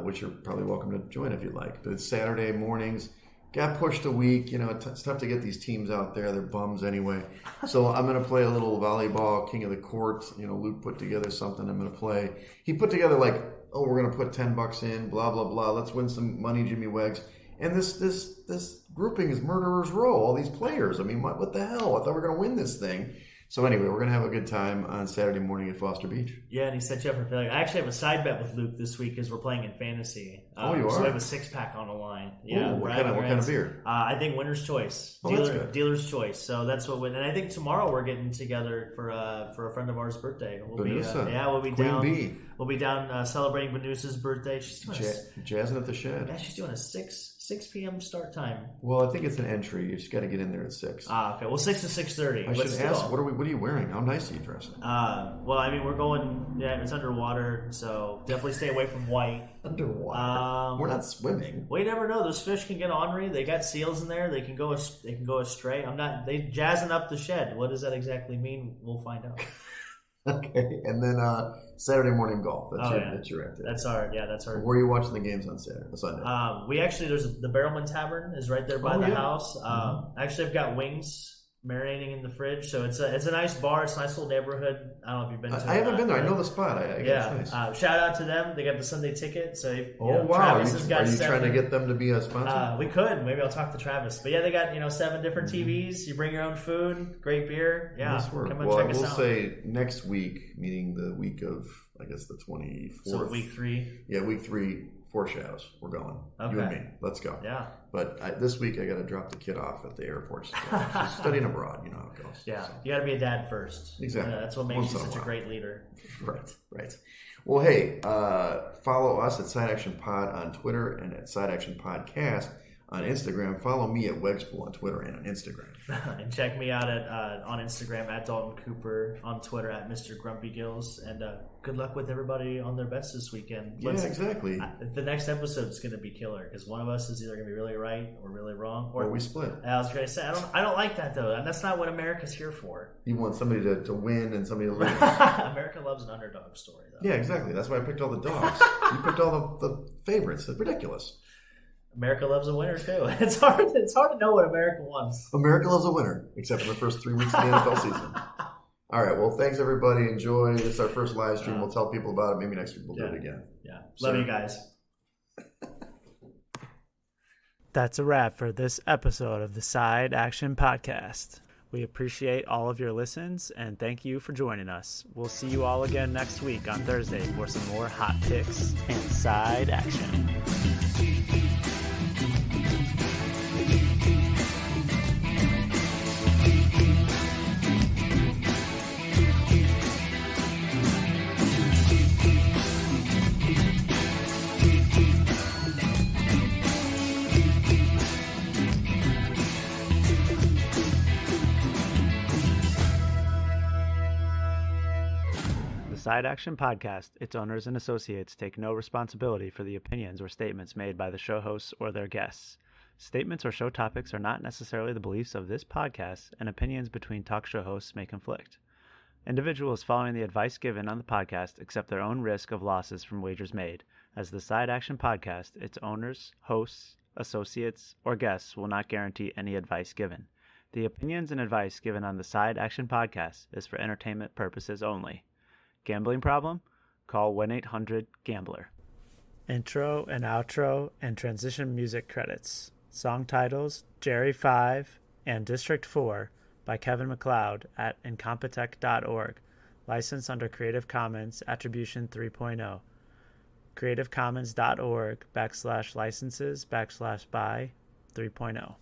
which you're probably welcome to join if you'd like. But it's Saturday mornings. Got pushed a week. It's tough to get these teams out there. They're bums anyway. So I'm going to play a little volleyball, King of the Court. Luke put together something I'm going to play. He put together we're going to put $10 in, blah, blah, blah. Let's win some money, Jimmy Wegs. And this grouping is Murderer's Row, all these players. I mean, what the hell? I thought we were going to win this thing. So anyway, we're going to have a good time on Saturday morning at Foster Beach. Yeah, and he set you up for failure. I actually have a side bet with Luke this week because we're playing in fantasy. You are? So we have a 6-pack on the line. Yeah. Ooh, what kind of beer? I think Winner's Choice. That's good. Dealer's Choice. So that's what. And I think tomorrow we're getting together for a friend of ours' birthday. We'll be Queen down. Bee. We'll be down celebrating Venusa's birthday. She's doing jazzing at the shed. Yeah, she's doing a 6 p.m. start time. Well, I think it's an entry. You just got to get in there at 6. Okay. Well, 6 to 6:30. I should ask. What are you wearing? How nice are you dressing? Well, I mean, we're going. Yeah, it's underwater, so definitely stay away from white. Underwater. We're not swimming. Well, you never know. Those fish can get ornery. They got seals in there. They can go astray. They jazzing up the shed. What does that exactly mean? We'll find out. Okay, and then Saturday morning golf. That's your activity. That's our. Where are you watching the games on Sunday? We actually there's the Barrelman Tavern is right there by the house. Actually, I've got wings marinating in the fridge, so it's a nice bar. It's a nice little neighborhood. I don't know if you've been to it. I haven't been there. I know the spot. It's nice. Shout out to them. They got the Sunday ticket. So wow! Travis has got are you trying to get them to be a sponsor? We could. Maybe I'll talk to Travis. But yeah, they got 7 different TVs. You bring your own food. Great beer. Yeah, nice work. Come and check us out. We'll say next week, meaning the week of I guess the 24th. So week 3. Yeah, week 3. Foreshadows. We're going. Okay. You and me. Let's go. Yeah. But this week I got to drop the kid off at the airport. She's studying abroad. You know how it goes. Yeah. So. You got to be a dad first. Exactly. That's what makes you such a great leader. Right. Well, hey, follow us at Side Action Pod on Twitter and at Side Action Podcast on Instagram. Follow me at Wegspool on Twitter and on Instagram. And check me out on Instagram at Dalton Cooper, on Twitter at Mr. Grumpy Gills. And good luck with everybody on their best this weekend. Yeah, exactly. The next episode is going to be killer because one of us is either going to be really right or really wrong. Or we split. I was going to say, I don't like that though. And that's not what America's here for. You want somebody to win and somebody to lose. America loves an underdog story though. Yeah, exactly. That's why I picked all the dogs. You picked all the favorites. It's ridiculous. America loves a winner too. It's hard to know what America wants. America loves a winner, except for the first 3 weeks of the NFL season. All right. Well, thanks everybody. Enjoy. It's our first live stream. We'll tell people about it. Maybe next week we'll do it again. Yeah. Love you guys. That's a wrap for this episode of the Side Action Podcast. We appreciate all of your listens and thank you for joining us. We'll see you all again next week on Thursday for some more hot picks and side action. Side Action Podcast, its owners and associates take no responsibility for the opinions or statements made by the show hosts or their guests. Statements or show topics are not necessarily the beliefs of this podcast, and opinions between talk show hosts may conflict. Individuals following the advice given on the podcast accept their own risk of losses from wagers made, as the Side Action Podcast, its owners, hosts, associates, or guests will not guarantee any advice given. The opinions and advice given on the Side Action Podcast is for entertainment purposes only. Gambling problem? Call 1-800-GAMBLER. Intro and outro and transition music credits. Song titles: Jerry 5, and District 4 by Kevin MacLeod at incompetech.org, licensed under Creative Commons Attribution 3.0. creativecommons.org/licenses/by 3.0.